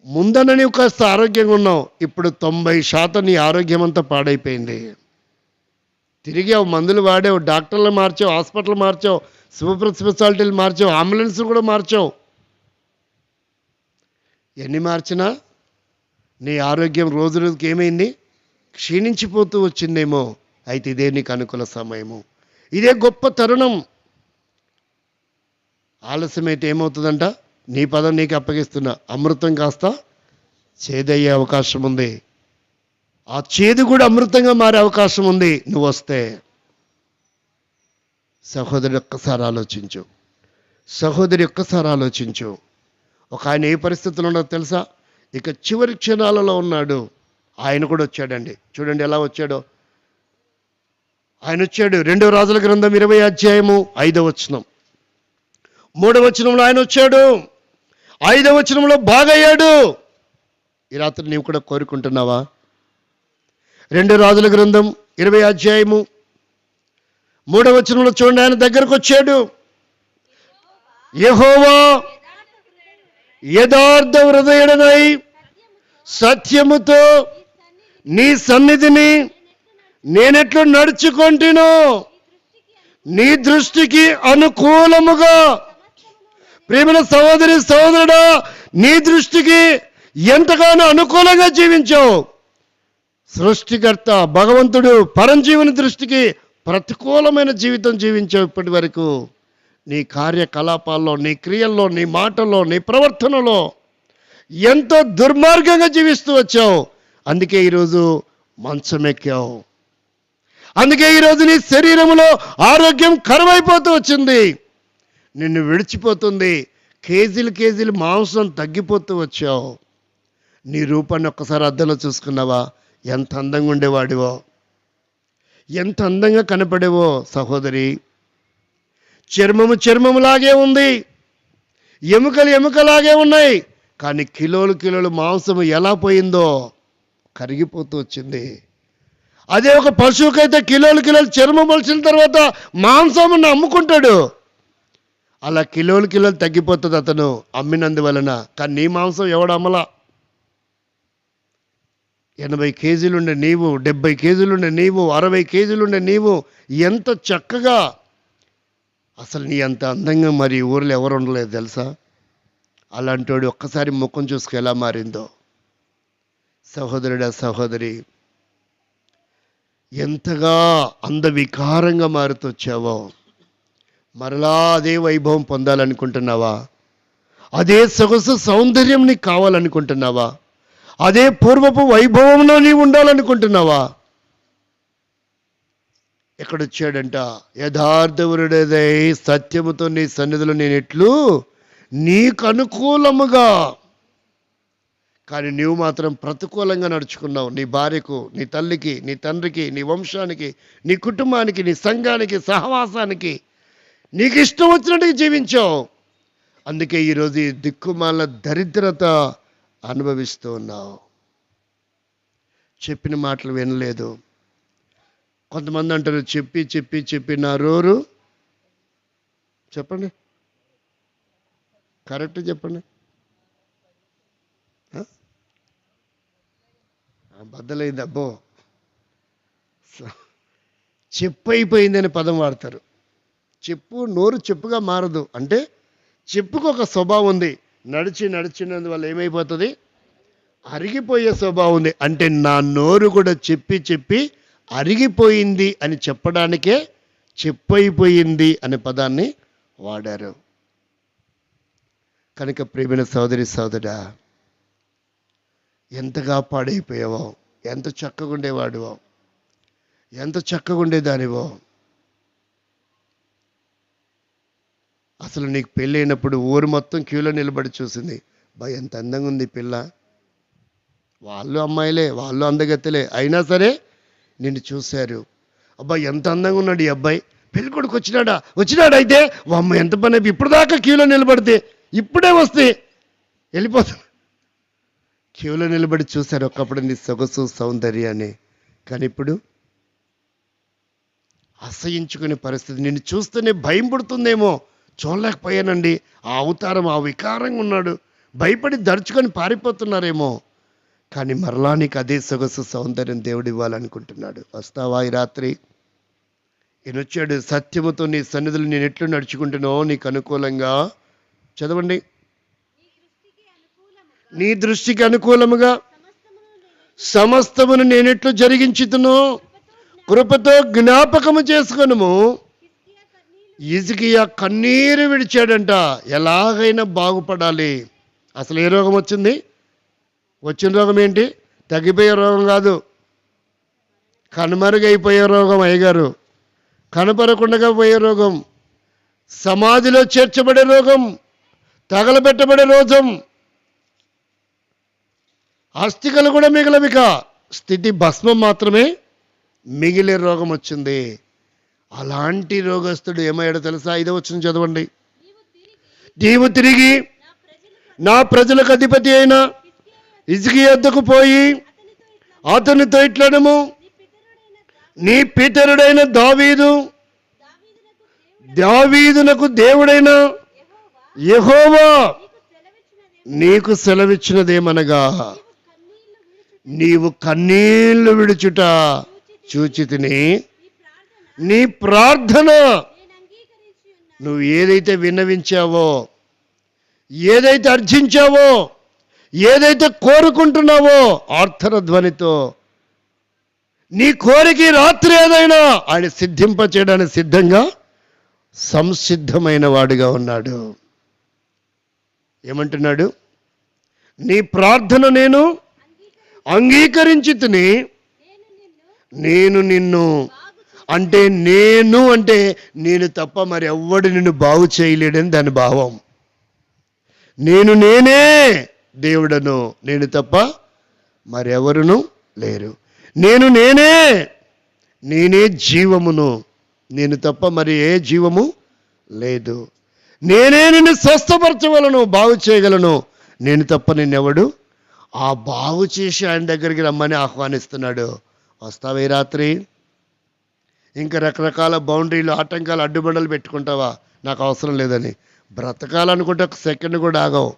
ముందన నీవు కాస్త ఆరోగ్యంగా ఉన్నావు, ఇప్పుడు 90% నీ ఆరోగ్యం అంతా పాడైపోయింది. తిరిగావు, మందులు వాడావు, డాక్టర్లు మార్చావు, హాస్పిటల్ మార్చావు, సూపర్ స్పెషాలిటీలు మార్చావు, అంబులెన్స్ కూడా మార్చావు. ఎన్ని మార్చినా నీ ఆరోగ్యం రోజు రోజుకి ఏమైంది? క్షీణించిపోతూ వచ్చిందేమో. అయితే ఇదే నీకు అనుకూల సమయము, ఇదే గొప్ప తరుణం. ఆలస్యమైతే ఏమవుతుందంట? నీ పదం నీకు అప్పగిస్తున్నా, అమృతం కాస్త చేదయ్యే అవకాశం ఉంది. ఆ చేదు కూడా అమృతంగా మారే అవకాశం ఉంది నువ్వు వస్తే. సహోదరి ఒక్కసారి ఆలోచించు, సహోదరి ఒక్కసారి ఆలోచించు. ఒక ఆయన ఏ పరిస్థితుల్లో ఉన్నదో తెలుసా? ఇక చివరి క్షణాలలో ఉన్నాడు. ఆయన కూడా వచ్చాడండి. చూడండి ఎలా వచ్చాడో. ఆయన వచ్చాడు 2 రాజుల గ్రంథం 20 అధ్యాయము 5వ వచనం. 3వ వచనంలో ఆయన వచ్చాడు, 5వ వచనంలో బాగయ్యాడు. ఈ రాత్రి నీవు కూడా కోరుకుంటున్నావా? 2 రాజుల గ్రంథం 20 అధ్యాయము 3వ వచనంలో చూడండి, ఆయన దగ్గరకు వచ్చాడు. యెహోవా యథార్థ హృదయుడనై సత్యముతో నీ సన్నిధిని నేనెట్లు నడుచుకొంటినో నీ దృష్టికి అనుకూలముగా. ప్రియమైన సహోదరి సహోదరుడా, నీ దృష్టికి ఎంతగానో అనుకూలంగా జీవించావు. సృష్టికర్త భగవంతుడు పరంజీవుని దృష్టికి ప్రతికూలమైన జీవితం జీవించావు. ఇప్పటి వరకు నీ కార్యకలాపాల్లో, నీ క్రియల్లో, నీ మాటల్లో, నీ ప్రవర్తనలో ఎంతో దుర్మార్గంగా జీవిస్తూ వచ్చావు. అందుకే ఈరోజు మంచం ఎక్కావు. అందుకే ఈరోజు నీ శరీరంలో ఆరోగ్యం కరువైపోతూ వచ్చింది, నిన్ను విడిచిపోతుంది. కేజీలు మాంసం తగ్గిపోతూ వచ్చావు. నీ రూపాన్ని ఒక్కసారి అద్దంలో చూసుకున్నావా? ఎంత అందంగా ఉండేవాడివో, ఎంత అందంగా కనపడేవో. సహోదరి, చర్మములాగే ఉంది, ఎముకలాగే ఉన్నాయి, కానీ కిలోలు మాంసము ఎలా పోయిందో కరిగిపోతూ వచ్చింది. అదే ఒక పశువుకైతే కిలోలు చర్మం మొలిచిన తర్వాత మాంసమును అమ్ముకుంటాడు. అలా కిలోలు తగ్గిపోతుంది అతను అమ్మినందువలన. కానీ నీ మాంసం ఎవడు అమ్మలా? 80 కేజీలుండే నీవు, 70 కేజీలుండే నీవు, 60 కేజీలుండే నీవు ఎంత చక్కగా, అసలు నీ అంత అందంగా మరి ఊర్లో ఎవరు ఉండలేదు తెలుసా? అలాంటి వాడు ఒక్కసారి ముఖం చూసుకు ఎలా మారిందో. సహోదరుడా సహోదరి, ఎంతగా అందవికారంగా మారుతూ వచ్చావో. మరలా అదే వైభవం పొందాలనుకుంటున్నావా? అదే సొగసు సౌందర్యం నీకు కావాలనుకుంటున్నావా? అదే పూర్వపు వైభవంలో నీవు ఉండాలనుకుంటున్నావా? ఎక్కడొచ్చాడంట? యథార్థవరుడై సత్యముతో నీ సన్నిధిలో నేను ఎట్లు నీకు అనుకూలముగా. కానీ నీవు మాత్రం ప్రతికూలంగా నడుచుకున్నావు. నీ భార్యకు, నీ తల్లికి, నీ తండ్రికి, నీ వంశానికి, నీ కుటుంబానికి, నీ సంఘానికి, సహవాసానికి నీకు ఇష్టం వచ్చినట్టుగా జీవించావు. అందుకే ఈరోజు ఈ దిక్కుమాల దరిద్రత అనుభవిస్తూ ఉన్నావు. చెప్పిన మాటలు వినలేదు. కొంతమంది అంటారు, చెప్పి నా రోరు. చెప్పండి, కరెక్ట్ చెప్పండి. బద్దలైంది. అబ్బో, చెప్పు అయిపోయిందని పదం వాడతారు. నోరు చెప్పుగా మారదు. అంటే చెప్పుకు ఒక స్వభావం ఉంది. నడిచినందువల్ల ఏమైపోతుంది? అరిగిపోయే స్వభావం ఉంది. అంటే నా నోరు కూడా చెప్పి అరిగిపోయింది అని చెప్పడానికే చెప్పైపోయింది అనే పదాన్ని వాడారు. కనుక ప్రియమైన సోదరి సోదరా, ఎంతగా పాడైపోయావో, ఎంత చక్కగా ఉండేవాడివో, ఎంత చక్కగా ఉండేదానివో. అసలు నీకు పెళ్ళైనప్పుడు ఊరు మొత్తం క్యూలో నిలబడి చూసింది. ఎంత అందంగా ఉంది పిల్ల. వాళ్ళు అమ్మాయిలే, వాళ్ళు అందగత్తెలే, అయినా సరే నిన్ను చూశారు. ఎంత అందంగా ఉన్నాడు ఈ అబ్బాయి. పెళ్ళి కొడుకు వచ్చినాడా అయితే అమ్మ ఎంత పని. ఇప్పుడు దాకా క్యూలో నిలబడితే ఇప్పుడే వస్తే వెళ్ళిపోతాను. క్యూలో నిలబడి చూశారు ఒకప్పుడు నీ సొగసు సౌందర్యాన్ని. కానీ ఇప్పుడు అసహించుకునే పరిస్థితి. నిన్ను చూస్తేనే భయం పుడుతుందేమో, చూడలేకపోయానండి. ఆ అవతారం, ఆ వికారంగా ఉన్నాడు. భయపడి దడుచుకొని పారిపోతున్నారేమో. కానీ మరలా నీకు అదే సొగసు సౌందర్యం దేవుడు ఇవ్వాలనుకుంటున్నాడు. వస్తావా ఈ రాత్రి? ఈయనొచ్చాడు, సత్యముతో నీ సన్నిధులు నేను ఎట్లు నడుచుకుంటున్నో నీకు అనుకూలంగా. చదవండి. నీ దృష్టికి అనుకూలముగా సమస్తమును నేనెట్లు జరిగించుతునో కృపతో జ్ఞాపకము చేసుకొనుము. హిజ్కియా కన్నీరు విడిచాడంట. ఎలాగైనా బాగుపడాలి. అసలు ఏ రోగం వచ్చింది? వచ్చిన రోగం ఏంటి? తగ్గిపోయే రోగం కాదు, కనుమరుగైపోయే రోగం. అయ్యగారు, కనపడకుండా పోయే రోగం, సమాధిలో చేర్చబడే రోగం, తగలబెట్టబడే రోగం, అస్థికలు కూడా మిగలవిక, స్థితి భస్మం మాత్రమే మిగిలే రోగం వచ్చింది. అలాంటి రోగస్తుడు ఏమయ్యాడో తెలుసా? 5వ వచనం చదవండి. నీవు తిరిగి నా ప్రజలకు అధిపతి అయిన హిజ్కియా వద్దకు పోయి అతనితో ఇట్లనము, నీ పితరుడైన దావీదునకు దేవుడైన యెహోవా నీకు సెలవిచ్చినదేమనగా, నీవు కన్నీళ్లు విడుచుట చూచి తిని నీ ప్రార్థన, నువ్వు ఏదైతే విన్నవించావో, ఏదైతే అర్జించావో, ఏదైతే కోరుకుంటున్నావో ఆర్తన ధ్వనితో నీ కోరిక రాత్రి ఏదైనా ఆయన సిద్ధింప చేయడానికి సిద్ధంగా సంసిద్ధమైన వాడిగా ఉన్నాడు. ఏమంటున్నాడు? నీ ప్రార్థన నేను అంగీకరించి తిని నేను నిన్ను, అంటే నేను తప్ప మరి ఎవ్వడు నిన్ను బాగు చేయలేడని దాని భావం. నేనే దేవుడను, నేను తప్ప మరెవరును లేరు. నేనే జీవమును, నేను తప్ప మరి ఏ జీవము లేదు. నేనే నిన్ను స్వస్థపరచగలను, బాగు చేయగలను, నేను తప్ప నిన్నెవడు. ఆ బాగు చేసి ఆయన దగ్గరికి రమ్మని ఆహ్వానిస్తున్నాడు. వస్తావే రాత్రి? ఇంకా రకరకాల బౌండరీలు, ఆటంకాలు, అడ్డుబండలు పెట్టుకుంటావా? నాకు అవసరం లేదని బ్రతకాలనుకుంటే ఒక సెకండ్ కూడా ఆగవు.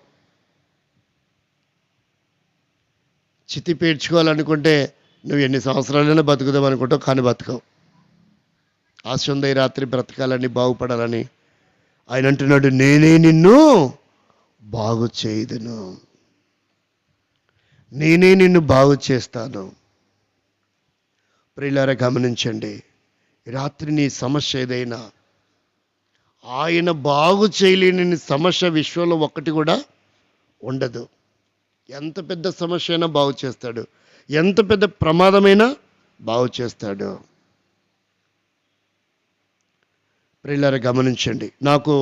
చితి పేర్చుకోవాలనుకుంటే నువ్వు ఎన్ని సంవత్సరాలైనా బతుకుదాం అనుకుంటావు, కానీ బతకవు. ఆశ ఉంది ఈ రాత్రి బ్రతకాలని, బాగుపడాలని. ఆయన అంటున్నాడు, నేనే నిన్ను బాగు చేయుదును, నేనే నిన్ను బాగు చేస్తాను. ప్రియులారా గమనించండి, ఈ రాత్రి నీ సమస్య ఏదైనా, ఆయన బాగు చేయలేని సమస్య విశ్వంలో ఒక్కటి కూడా ఉండదు. ఎంత పెద్ద సమస్య అయినా బాగు చేస్తాడు, ఎంత పెద్ద ప్రమాదమైనా బాగు చేస్తాడు. ప్రియులారా గమనించండి, నాకు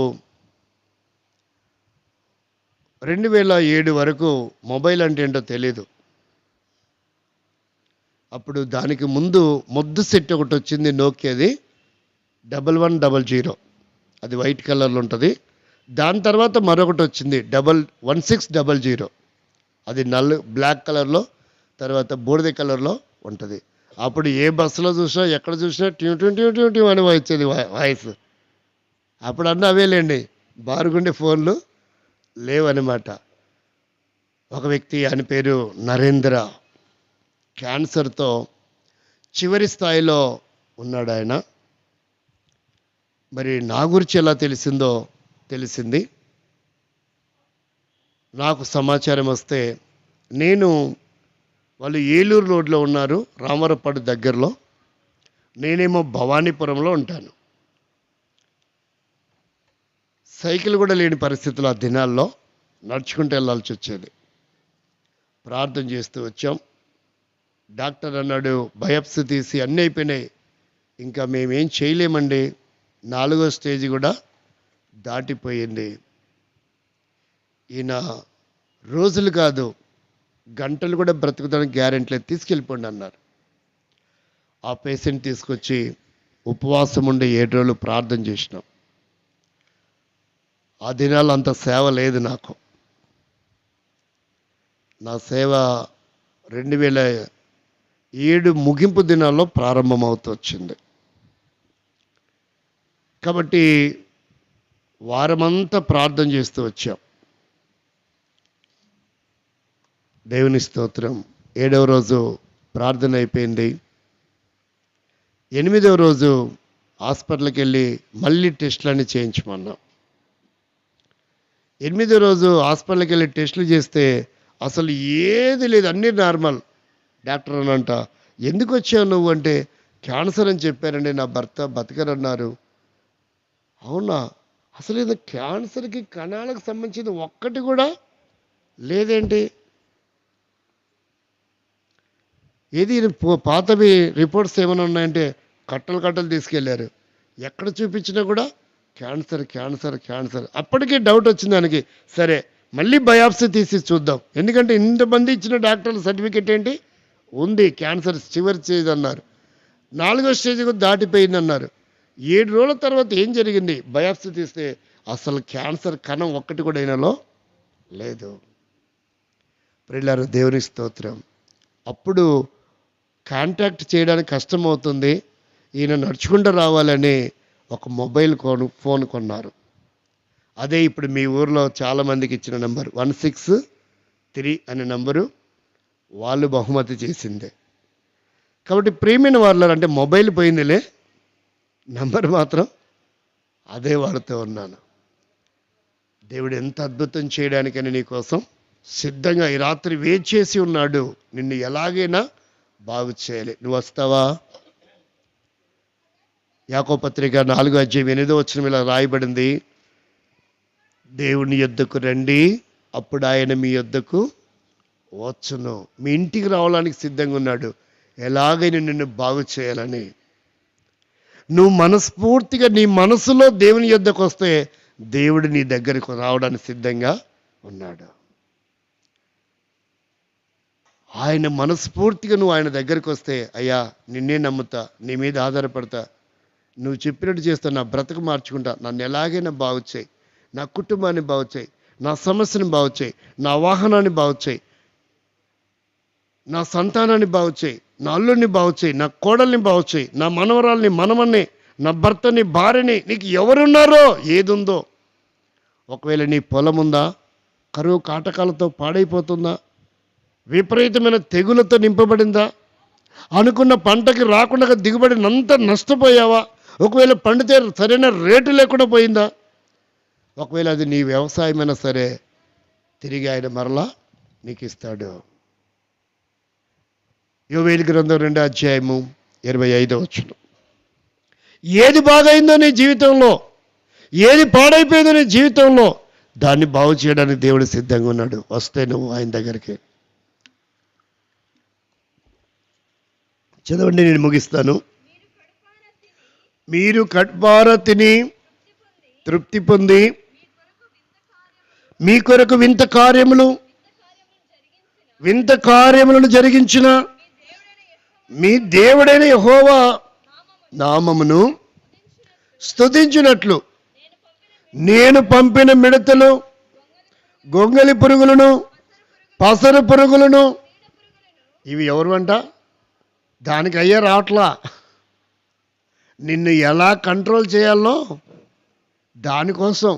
2007 వరకు మొబైల్ అంటే ఏంటో తెలీదు. అప్పుడు దానికి ముందు ముద్దు సెట్ ఒకటి వచ్చింది, నోకియాది 1100, అది వైట్ కలర్లో ఉంటుంది. దాని తర్వాత మరొకటి వచ్చింది 1600, అది బ్లాక్ కలర్లో, తర్వాత బూడిద కలర్లో ఉంటుంది. అప్పుడు ఏ బస్సులో చూసినా, ఎక్కడ చూసినా ట్యూ ట్యూ ట్యూ ట్యూ ట్యూ అని వచ్చేది వాయిస్. అప్పుడు అవేలేండి, బారుగుండే ఫోన్లు లేవన్నమాట. ఒక వ్యక్తి, ఆయన పేరు నరేంద్ర, క్యాన్సర్తో చివరి స్థాయిలో ఉన్నాడు ఆయన. మరి నా గురించి ఎలా తెలిసింది. నాకు సమాచారం వస్తే, వాళ్ళు ఏలూరు రోడ్లో ఉన్నారు, రామవరపాడు దగ్గరలో, నేనేమో భవానీపురంలో ఉంటాను. సైకిల్ కూడా లేని పరిస్థితులు ఆ దినాల్లో నడుచుకుంటూ వెళ్ళాల్సి వచ్చేది. ప్రార్థన చేస్తూ వచ్చాం. డాక్టర్ అన్నాడు, బయాప్సీ తీసి అన్నీ అయిపోయినాయి, ఇంకా మేమేం చేయలేమండి, 4వ స్టేజ్ కూడా దాటిపోయింది. ఈయన రోజులు కాదు గంటలు కూడా బ్రతుకుతానికి గ్యారెంటీ లేదు, తీసుకెళ్ళిపోండి అన్నారు. ఆ పేషెంట్ తీసుకొచ్చి ఉపవాసం ఉండి 7 రోజులు ప్రార్థన చేసినాం. ఆ దినాలు అంత సేవ లేదు నాకు. నా సేవ 2007 ముగింపు దినాల్లో ప్రారంభమవుతూ వచ్చింది. కాబట్టి వారమంతా ప్రార్థన చేస్తూ వచ్చాం. దేవుని స్తోత్రం. 7వ రోజు ప్రార్థన అయిపోయింది. 8వ రోజు హాస్పిటల్కి వెళ్ళి మళ్ళీ టెస్టులన్నీ చేయించమన్నాం. 8వ రోజు హాస్పిటల్కి వెళ్ళి టెస్టులు చేస్తే అసలు ఏది లేదు, అన్నీ నార్మల్. డాక్టర్ అనంట, ఎందుకు వచ్చావు నువ్వు అంటే, క్యాన్సర్ అని చెప్పారండి, నా భర్త బతకరన్నారు. అవునా, అసలు ఇది క్యాన్సర్కి కణాలకు సంబంధించింది ఒక్కటి కూడా లేదేంటి? ఏది పాతవి రిపోర్ట్స్ ఏమైనా ఉన్నాయంటే కట్టలు కట్టలు తీసుకెళ్లారు. ఎక్కడ చూపించినా కూడా క్యాన్సర్ క్యాన్సర్ క్యాన్సర్. అప్పటికే డౌట్ వచ్చింది దానికి. సరే మళ్ళీ బయాప్సీ తీసి చూద్దాం, ఎందుకంటే ఇంతమంది ఇచ్చిన డాక్టర్ల సర్టిఫికెట్ ఏంటి ఉంది, క్యాన్సర్ చివరి స్టేజ్ అన్నారు, 4వ స్టేజ్ కూడా దాటిపోయిందన్నారు. 7 రోజుల తర్వాత ఏం జరిగింది, బయాప్సీ తీస్తే అసలు క్యాన్సర్ కణం ఒక్కటి కూడా అయినలో లేదు. ప్రియులారా, దేవుని స్తోత్రం. అప్పుడు కాంటాక్ట్ చేయడానికి కష్టమవుతుంది. ఈయన నడుచుకుంటూ రావాలని ఒక మొబైల్ ఫోన్ కొన్నారు. అదే ఇప్పుడు మీ ఊర్లో చాలామందికి ఇచ్చిన నెంబర్ 163 అనే నెంబరు వాళ్ళు బహుమతి చేసిందే. కాబట్టి ప్రియమైన వాళ్ళు, అంటే మొబైల్ పోయిందిలే, నెంబర్ మాత్రం అదే వాడుతూ ఉన్నాను. దేవుడు ఎంత అద్భుతం చేయడానికని నీ కోసం సిద్ధంగా ఈ రాత్రి వెయిట్ చేసి ఉన్నాడు. నిన్ను ఎలాగైనా బాగు చేయాలి. నువ్వు వస్తావా? యాకోబు పత్రిక 4:8 ఇలా రాయబడింది, దేవుని యొద్దకు రండి, అప్పుడు ఆయన మీ యొద్దకు వచ్చును. మీ ఇంటికి రావడానికి సిద్ధంగా ఉన్నాడు, ఎలాగైనా నిన్ను బాగు చేయాలని. నువ్వు మనస్ఫూర్తిగా నీ మనసులో దేవుని యొద్దకు వస్తే దేవుడు నీ దగ్గరకు రావడానికి సిద్ధంగా ఉన్నాడు. ఆయన మనస్ఫూర్తిగా నువ్వు ఆయన దగ్గరికి వస్తే, అయ్యా నిన్నే నమ్ముతా, నీ మీద ఆధారపడతా, నువ్వు చెప్పినట్టు చేస్తా, నా బ్రతుకు మార్చుకుంటా, నన్ను ఎలాగైనా బాగు చేయి, నా కుటుంబాన్ని బాగు చేయి, నా సమస్యని బాగు చేయి, నా వాహనాన్ని బాగు చేయి, నా సంతానాన్ని బాగు చేయి, నా అల్లుడిని బాగు చేయి, నా కోడల్ని బాగు చేయి, నా మనవరాల్ని మనవన్ని, నా భర్తని భార్యని, నీకు ఎవరున్నారో ఏదుందో. ఒకవేళ నీ పొలం ఉందా, కరువు కాటకాలతో పాడైపోతుందా, విపరీతమైన తెగులతో నింపబడిందా, అనుకున్న పంటకి రాకుండా దిగుబడినంత నష్టపోయావా, ఒకవేళ పండితే సరైన రేటు లేకుండా పోయిందా, ఒకవేళ అది నీ వ్యవసాయమైనా సరే తిరిగి ఆయన మరలా నీకు ఇస్తాడు. యోవేలు గ్రంథం 2:25 ఏది బాగైందో నీ జీవితంలో, ఏది పాడైపోయిందో నీ జీవితంలో, దాన్ని బాగు చేయడానికి దేవుడు సిద్ధంగా ఉన్నాడు. వస్తే నువ్వు ఆయన దగ్గరికి. చదవండి, నేను ముగిస్తాను. మీరు కడ్పార తిని తృప్తి పొంది మీ కొరకు వింత కార్యములను జరిగించిన మీ దేవుడైన యెహోవా నామమును స్తుతించినట్లు నేను పంపిన మిడతలు, గొంగలి పురుగులను, పసరు పురుగులను, ఇవి ఎవరు అంట, దానికి అయ్యే రావట్లా. నిన్ను ఎలా కంట్రోల్ చేయాలో దానికోసం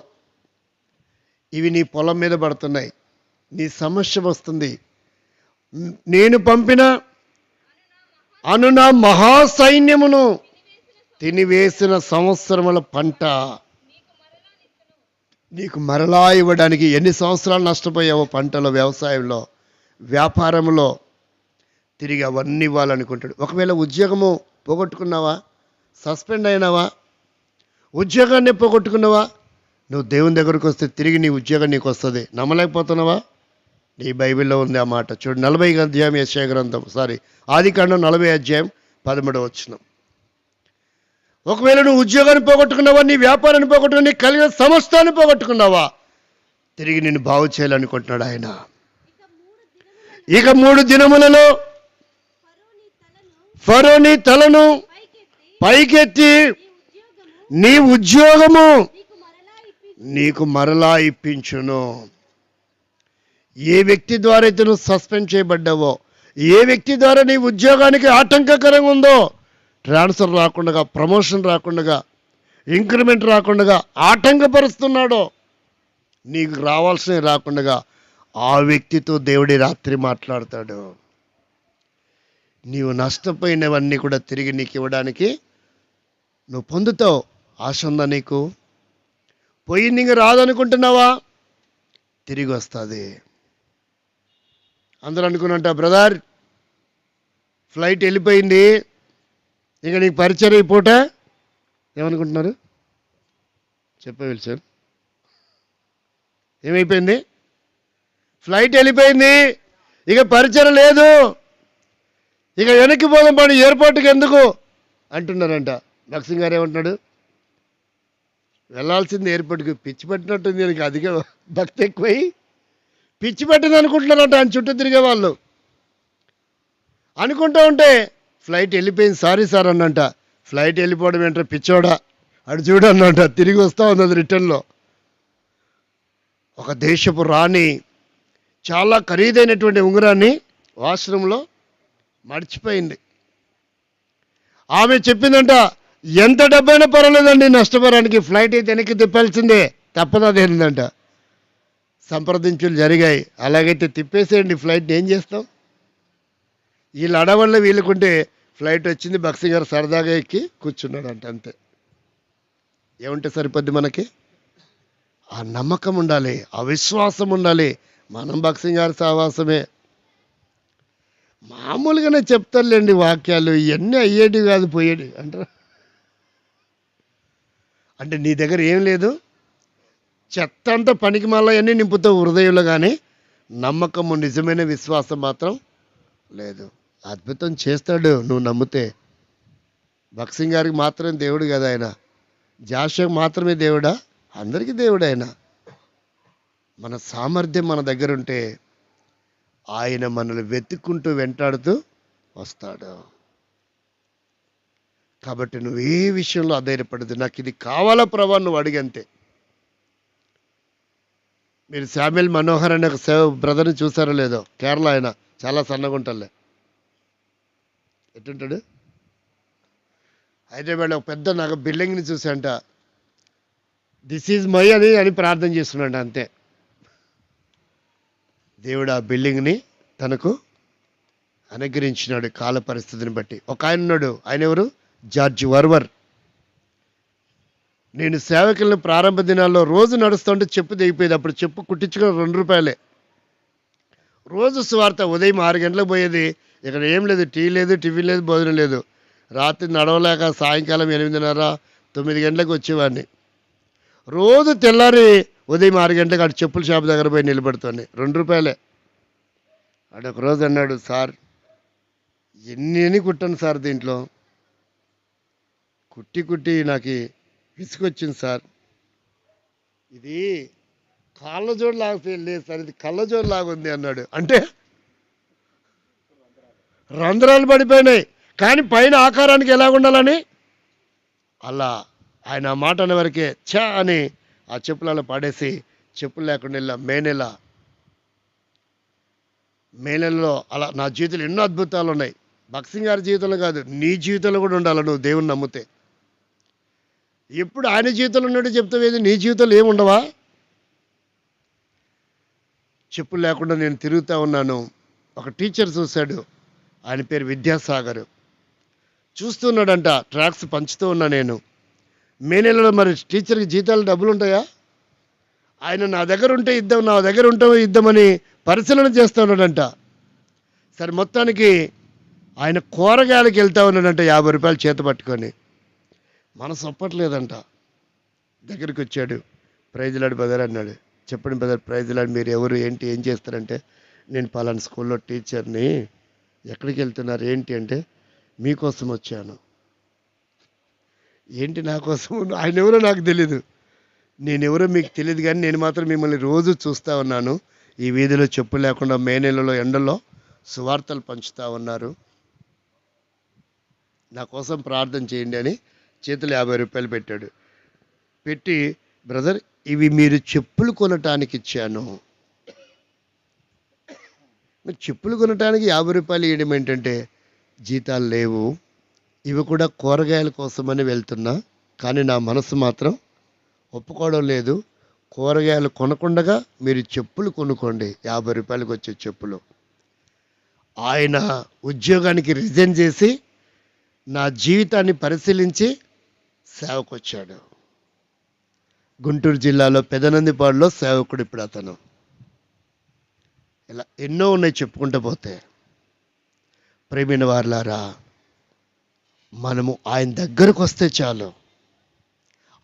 ఇవి నీ పొలం మీద పడుతున్నాయి, నీ సమస్య వస్తుంది. నేను పంపిన నా మహాసైన్యమును తినివేసిన సంవత్సరముల పంట నీకు మరలా ఇవ్వడానికి. ఎన్ని సంవత్సరాలు నష్టపోయావో పంటలో, వ్యవసాయంలో, వ్యాపారంలో, తిరిగి అవన్నీ ఇవ్వాలనుకుంటాడు. ఒకవేళ ఉద్యోగము పోగొట్టుకున్నావా, సస్పెండ్ అయినావా, ఉద్యోగాన్ని పోగొట్టుకున్నావా, నువ్వు దేవుని దగ్గరకు వస్తే తిరిగి నీ ఉద్యోగం నీకు వస్తుంది. నమ్మలేకపోతున్నావా? నీ బైబిల్లో ఉంది ఆ మాట. చూడు, 40వ యెషయా గ్రంథం, ఆదికాండం 40:13. ఒకవేళ నువ్వు ఉద్యోగాన్ని పోగొట్టుకున్నావా, నీ వ్యాపారాన్ని పోగొట్టుకున్నా, నీ కలిగిన సమస్తాన్ని పోగొట్టుకున్నావా, తిరిగి నిన్ను బాగు చేయాలనుకుంటున్నాడు ఆయన. ఇక 3 దినములలో ఫరో నీ తలను పైకెత్తి నీ ఉద్యోగము నీకు మరలా ఇప్పించును. ఏ వ్యక్తి ద్వారా అయితే నువ్వు సస్పెండ్ చేయబడ్డావో, ఏ వ్యక్తి ద్వారా నీ ఉద్యోగానికి ఆటంకకరంగా ఉందో, ట్రాన్స్ఫర్ రాకుండా, ప్రమోషన్ రాకుండా, ఇంక్రిమెంట్ రాకుండా ఆటంకపరుస్తున్నాడో, నీకు రావాల్సినవి రాకుండా ఆ వ్యక్తితో దేవుడి రాత్రి మాట్లాడతాడు. నీవు నష్టపోయినవన్నీ కూడా తిరిగి నీకు ఇవ్వడానికి నువ్వు పొందుతావు. ఆశ ఉందా నీకు? పోయింది ఇంక రాదనుకుంటున్నావా? తిరిగి వస్తుంది. అందరూ అనుకున్నట్ట, బ్రదర్ ఫ్లైట్ వెళ్ళిపోయింది, ఇక నీకు పరిచయం ఈ పూట. ఏమనుకుంటున్నారు? చెప్పేవాళ్ళు సార్, ఏమైపోయింది? ఫ్లైట్ వెళ్ళిపోయింది, ఇక పరిచయం లేదు, ఇక వెనక్కి పోదాం పడి ఎయిర్పోర్ట్కి ఎందుకు అంటున్నారంట. భక్సింగ్ గారు ఏమంటున్నాడు? వెళ్ళాల్సింది ఎయిర్పోర్ట్కి. పిచ్చి పట్టినట్టుంది దీనికి, అధిక భక్తి ఎక్కువై పిచ్చి పట్టింది అనుకుంటున్నారంట ఆయన చుట్టూ తిరిగే వాళ్ళు. అనుకుంటూ ఉంటే ఫ్లైట్ వెళ్ళిపోయింది, సారీ సార్ అన్నంట. ఫ్లైట్ వెళ్ళిపోవడం ఏంటో పిచ్చోడా, అటు చూడన్నంట. తిరిగి వస్తూ ఉంది అది రిటర్న్లో. ఒక దేశపు రాణి చాలా ఖరీదైనటువంటి ఉంగరాన్ని వాష్రూమ్లో మర్చిపోయింది. ఆమె చెప్పిందంట, ఎంత డబ్బైనా పర్వాలేదండి నష్టపోవడానికి, ఫ్లైట్ అయితే వెనక్కి తిప్పాల్సిందే, తప్పదదేందంట. సంప్రదింపులు జరిగాయి. అలాగైతే తిప్పేసేయండి ఫ్లైట్ని, ఏం చేస్తాం? వీళ్ళు అడవల్ల వీళ్ళకుంటే ఫ్లైట్ వచ్చింది, భక్సింగ్ గారు సరదాగా ఎక్కి కూర్చున్నాడంట, అంతే. ఏముంటే సరిపోద్ది మనకి? ఆ నమ్మకం ఉండాలి, ఆ విశ్వాసం ఉండాలి. మనం భక్సింగ్ గారి సహవాసమే. మామూలుగానే చెప్తారులేండి వాక్యాలు, ఇవన్నీ అయ్యేటి కాదు పోయేటి అంటారు. అంటే నీ దగ్గర ఏం లేదు, చెత్త అంతా పనికి మళ్ళీ అన్నీ నింపుతావు హృదయంలో, కానీ నమ్మకము నిజమైన విశ్వాసం మాత్రం లేదు. అద్భుతం చేస్తాడు నువ్వు నమ్మితే. భక్సింగ్ గారికి మాత్రమే దేవుడు కదా ఆయన, జాషువాకు మాత్రమే దేవుడా? అందరికీ దేవుడు ఆయన. మన సామర్థ్యం మన దగ్గర ఉంటే ఆయన మనల్ని వెతుక్కుంటూ వెంటాడుతూ వస్తాడు. కాబట్టి నువ్వు ఏ విషయంలో అధైర్యపడదు. నాకు ఇది కావాలా ప్రభా నువ్వు అడిగంతే. మీరు శామ్యుల్ మనోహర్ అనే ఒక బ్రదర్ని చూసారో లేదో, కేరళ, ఆయన చాలా సన్నగా ఉంటాలే. ఎట్టుంటాడు? హైదరాబాద్ ఒక పెద్ద నాకు బిల్డింగ్ని చూసాంట, దిస్ ఈజ్ మై అని ప్రార్థన చేస్తున్నాడు, అంతే. దేవుడు ఆ బిల్డింగ్ని తనకు అనుగ్రహించినాడు కాల పరిస్థితిని బట్టి. ఒక ఆయన ఉన్నాడు, ఆయన ఎవరు? జార్జ్ వర్వర్. నేను సేవకులను ప్రారంభ దినాల్లో రోజు నడుస్తుంటే చెప్పు దిగిపోయేది. అప్పుడు చెప్పు కుట్టించుకుని ₹2. రోజు సువార్త ఉదయం 6 గంటలకు పోయేది. ఇక్కడ ఏం లేదు, టీ లేదు, టిఫిన్ లేదు, భోజనం లేదు. రాత్రి నడవలేక సాయంకాలం 8:30, 9 గంటలకు వచ్చేవాడిని. రోజు తెల్లారి ఉదయం 6 గంటలకు అటు చెప్పుల షాప్ దగ్గర పోయి నిలబడుతుంది. ₹2. అటు ఒక రోజు అన్నాడు, సార్ ఎన్ని కుట్టాను సార్, దీంట్లో కుట్టి నాకు విసుకొచ్చింది సార్, ఇది కాళ్ళజోడు లాగా లేదు సార్, ఇది కళ్ళజోడు లాగా ఉంది అన్నాడు. అంటే రంధ్రాలు పడిపోయినాయి, కానీ పైన ఆకారానికి ఎలా ఉండాలని అలా ఆయన ఆ మాట అనే వరకే ఛా అని ఆ చెప్పులలో పడేసి చెప్పులు లేకుండా వెళ్ళా. మే నెలలో అలా నా జీవితంలో ఎన్నో అద్భుతాలు ఉన్నాయి. భక్సింగ్ గారి జీవితంలో కాదు, నీ జీవితంలో కూడా ఉండాలి నువ్వు దేవుని నమ్మితే. ఎప్పుడు ఆయన జీవితంలో ఉన్నట్టు చెప్తావేది, నీ జీవితంలో ఏముండవా? చెప్పులు లేకుండా నేను తిరుగుతూ ఉన్నాను. ఒక టీచర్ చూశాడు, ఆయన పేరు విద్యాసాగర్. చూస్తున్నాడంట, ట్రాక్స్ పంచుతూ ఉన్నా నేను. మే నెలలో మరి టీచర్కి జీతాలు డబ్బులు ఉంటాయా? ఆయన నా దగ్గర ఉంటే ఇద్దాం, నా దగ్గర ఉంటే ఇద్దామని పరిశీలన చేస్తూ ఉన్నాడంట. సరే మొత్తానికి ఆయన కూరగాయలకి వెళ్తా ఉన్నాడంట, ₹50 చేత పట్టుకొని. మనసు ఒప్పట్లేదంట. దగ్గరికి వచ్చాడు, ప్రైజ్లాడు బ్రదర్ అన్నాడు. చెప్పండి బ్రదర్, ప్రైజ్లాడు, మీరు ఎవరు, ఏంటి, ఏం చేస్తారంటే, నేను పలానా స్కూల్లో టీచర్ని. ఎక్కడికి వెళ్తున్నారు, ఏంటి అంటే, మీకోసం వచ్చాను. ఏంటి నా కోసం? ఆయన ఎవరో నాకు తెలీదు, నేనెవరో మీకు తెలియదు, కానీ నేను మాత్రం మిమ్మల్ని రోజు చూస్తూ ఉన్నాను. ఈ వీధిలో చెప్పు లేకుండా మే నెలలో ఎండలో సువార్తలు పంచుతూ ఉన్నారు, నా కోసం ప్రార్థన చేయండి అని చేతులు ₹50 పెట్టాడు. పెట్టి, బ్రదర్ ఇవి మీరు చెప్పులు కొనటానికి ఇచ్చాను. మీరు చెప్పులు కొనటానికి ₹50 ఇవ్వడం ఏంటంటే, జీతాలు లేవు, ఇవి కూడా కూరగాయల కోసమని వెళ్తున్నా కానీ నా మనసు మాత్రం ఒప్పుకోవడం లేదు. కూరగాయలు కొనకుండగా మీరు చెప్పులు కొనుక్కోండి, 50 రూపాయలకు వచ్చే చెప్పులు. ఆయన ఉద్యోగానికి రిజైన్ చేసి నా జీవితాన్ని పరిశీలించి సేవకొచ్చాడు. గుంటూరు జిల్లాలో పెదనందిపాడులో సేవకుడు ఇప్పుడు అతను. ఇలా ఎన్నో ఉన్నాయి చెప్పుకుంటూ పోతే. ప్రేమైన వారలారా, మనము ఆయన దగ్గరకు వస్తే చాలు,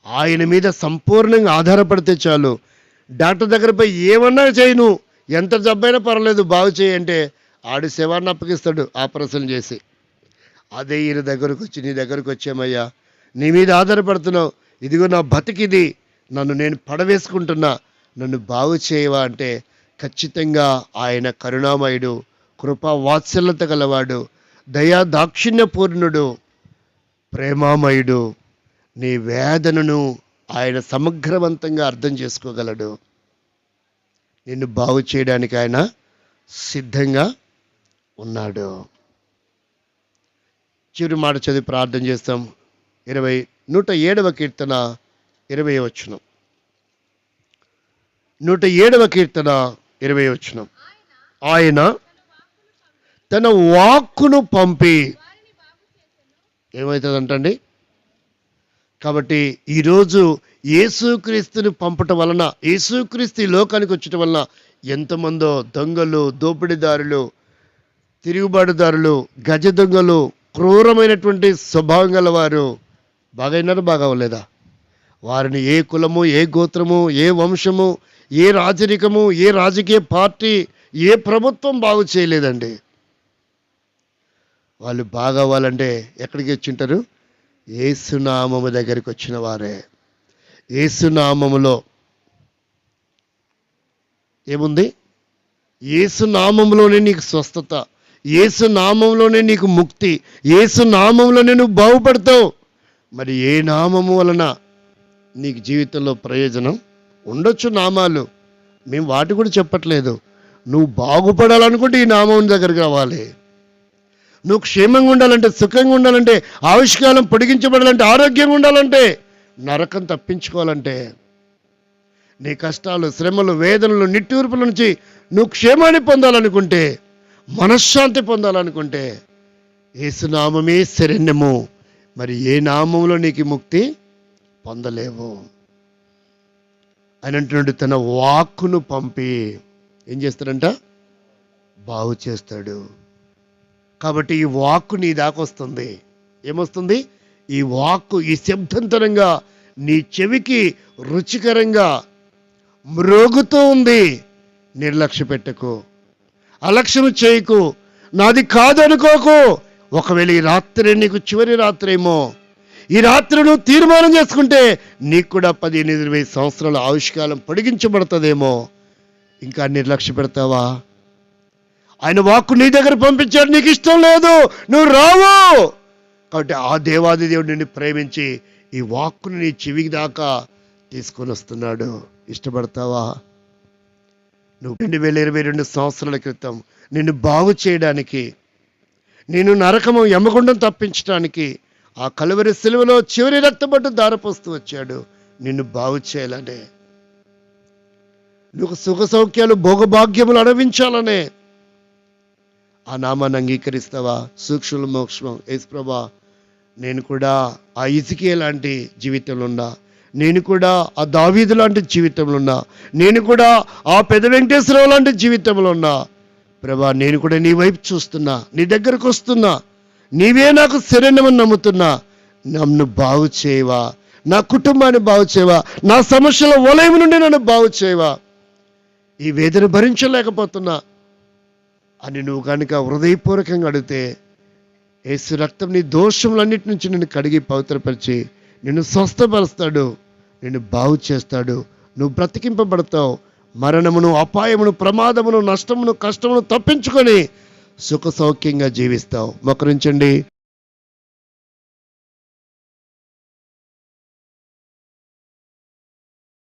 ఆయన మీద సంపూర్ణంగా ఆధారపడితే చాలు. డాక్టర్ దగ్గర పోయి ఏమన్నా చేయను, ఎంత జబ్బైనా పర్వాలేదు బాగు చేయంటే ఆడు శవాన్ని అప్పగిస్తాడు ఆపరేషన్ చేసి. అదే ఈయన దగ్గరకు వచ్చి, నీ దగ్గరకు వచ్చామయ్యా, నీ మీద ఆధారపడుతున్నావు, ఇదిగో నా బతికిది, నన్ను నేను పడవేసుకుంటున్నా, నన్ను బాగు చేయవా అంటే ఖచ్చితంగా ఆయన కరుణామయుడు, కృపా వాత్సల్యత గలవాడు, దయా దాక్షిణ్యపూర్ణుడు, ప్రేమామయుడు. నీ వేదనను ఆయన సమగ్రవంతంగా అర్థం చేసుకోగలడు. నిన్ను బాగు చేయడానికి ఆయన సిద్ధంగా ఉన్నాడు. చివరి మాట చదివి ప్రార్థన చేస్తాం. 107వ కీర్తన 20వ వచనం. 107వ కీర్తన 20వ వచనం. ఆయన తన వాక్కును పంపి ఏమవుతుందంటండి. కాబట్టి ఈరోజు యేసుక్రీస్తుని పంపటం వలన, యేసుక్రీస్తు ఈ లోకానికి వచ్చటం వలన ఎంతమందో దొంగలు, దోపిడీదారులు, తిరుగుబాటుదారులు, గజ దొంగలు, క్రూరమైనటువంటి స్వభావం గల వారు బాగైనారు, బాగా అవ్వలేదా? వారిని ఏ కులము, ఏ గోత్రము, ఏ వంశము, ఏ రాజరికము, ఏ రాజకీయ పార్టీ, ఏ ప్రభుత్వం బాగు చేయలేదండి. వాళ్ళు బాగా అవ్వాలంటే ఎక్కడికి వచ్చింటారు? యేసునామము దగ్గరికి వచ్చిన వారే. యేసునామములో ఏముంది? యేసునామములోనే నీకు స్వస్థత, యేసునామంలోనే నీకు ముక్తి, యేసునామంలోనే నువ్వు బాగుపడతావు. మరి ఏ నామము వలన నీకు జీవితంలో ప్రయోజనం ఉండొచ్చు? నామాలు మేము వాటి కూడా చెప్పట్లేదు. నువ్వు బాగుపడాలనుకుంటే ఈ నామం దగ్గరికి రావాలి. నువ్వు క్షేమంగా ఉండాలంటే, సుఖంగా ఉండాలంటే, ఆయుష్కాలం పొడిగించబడాలంటే, ఆరోగ్యంగా ఉండాలంటే, నరకం తప్పించుకోవాలంటే, నీ కష్టాలు, శ్రమలు, వేదనలు, నిట్టూర్పుల నుంచి నువ్వు క్షేమాన్ని పొందాలనుకుంటే, మనశ్శాంతి పొందాలనుకుంటే యేసునామమే శరణ్యము. మరి ఏ నామంలో నీకు ముక్తి పొందలేవు. ఆయన అంటున్నాడు, తన వాక్కును పంపి ఏం చేస్తాడంట? బాగు చేస్తాడు. కాబట్టి ఈ వాక్కు నీ దాకా వస్తుంది. ఏమొస్తుంది? ఈ వాక్కు ఈ శబ్దంతరంగా నీ చెవికి రుచికరంగా మ్రోగుతూ ఉంది. నిర్లక్ష్య పెట్టకు, అలక్ష్యం చేయకు, నాది కాదు అనుకోకు. ఒకవేళ ఈ రాత్రి నీకు చివరి రాత్రి ఏమో, ఈ రాత్రి నువ్వు తీర్మానం చేసుకుంటే నీకు కూడా 15-20 సంవత్సరాల ఆయుష్కాలం పొడిగించబడుతుందేమో. ఇంకా నిర్లక్ష్య పెడతావా? ఆయన వాక్కు నీ దగ్గర పంపించాడు, నీకు ఇష్టం లేదు, నువ్వు రావు. కాబట్టి ఆ దేవాది దేవుడు నిన్ను ప్రేమించి ఈ వాక్కుని నీ చెవికి దాకా తీసుకొని వస్తున్నాడు. ఇష్టపడతావా? నువ్వు 2022 సంవత్సరాల క్రితం నిన్ను బాగు చేయడానికి, నేను నరకము యమగుండం తప్పించడానికి ఆ కలువరి సిలువలో చివరి రక్తబట్టు దారపోస్తూ వచ్చాడు నిన్ను బాగు చేయాలనే, నువ్వు సుఖ సౌఖ్యాలు, భోగభాగ్యములు అనుభవించాలనే. ఆ నామాన్ని అంగీకరిస్తావా? సూక్ష్మ మోక్షం. యేసు ప్రభా, నేను కూడా ఆ ఇజికియా లాంటి జీవితంలో ఉన్నా, నేను కూడా ఆ దావీదు లాంటి జీవితంలో ఉన్నా, నేను కూడా ఆ పెద్ద వెంకటేశ్వరరావు లాంటి జీవితంలో ఉన్నా. ప్రభా, నేను కూడా నీ వైపు చూస్తున్నా, నీ దగ్గరకు వస్తున్నా, నీవే నాకు శరణ్యమని నమ్ముతున్నా. నన్ను బాగు చేయవా, నా కుటుంబాన్ని బాగు చేయవా, నా సమస్యల వలయం నుండి నన్ను బాగు చేయవా, ఈ వేదన భరించలేకపోతున్నా అని నువ్వు కనుక హృదయపూర్వకంగా అడిగితే యేసు రక్తం నీ దోషములన్నిటి నుంచి నిన్ను కడిగి పవిత్రపరిచి నిన్ను స్వస్థపరుస్తాడు, నిన్ను బాగు చేస్తాడు. నువ్వు బ్రతికింపబడతావు. మరణమును, అపాయమును, ప్రమాదమును, నష్టమును, కష్టమును తప్పించుకొని సుఖ సౌఖ్యంగా జీవిస్తావు. మోకరించండి.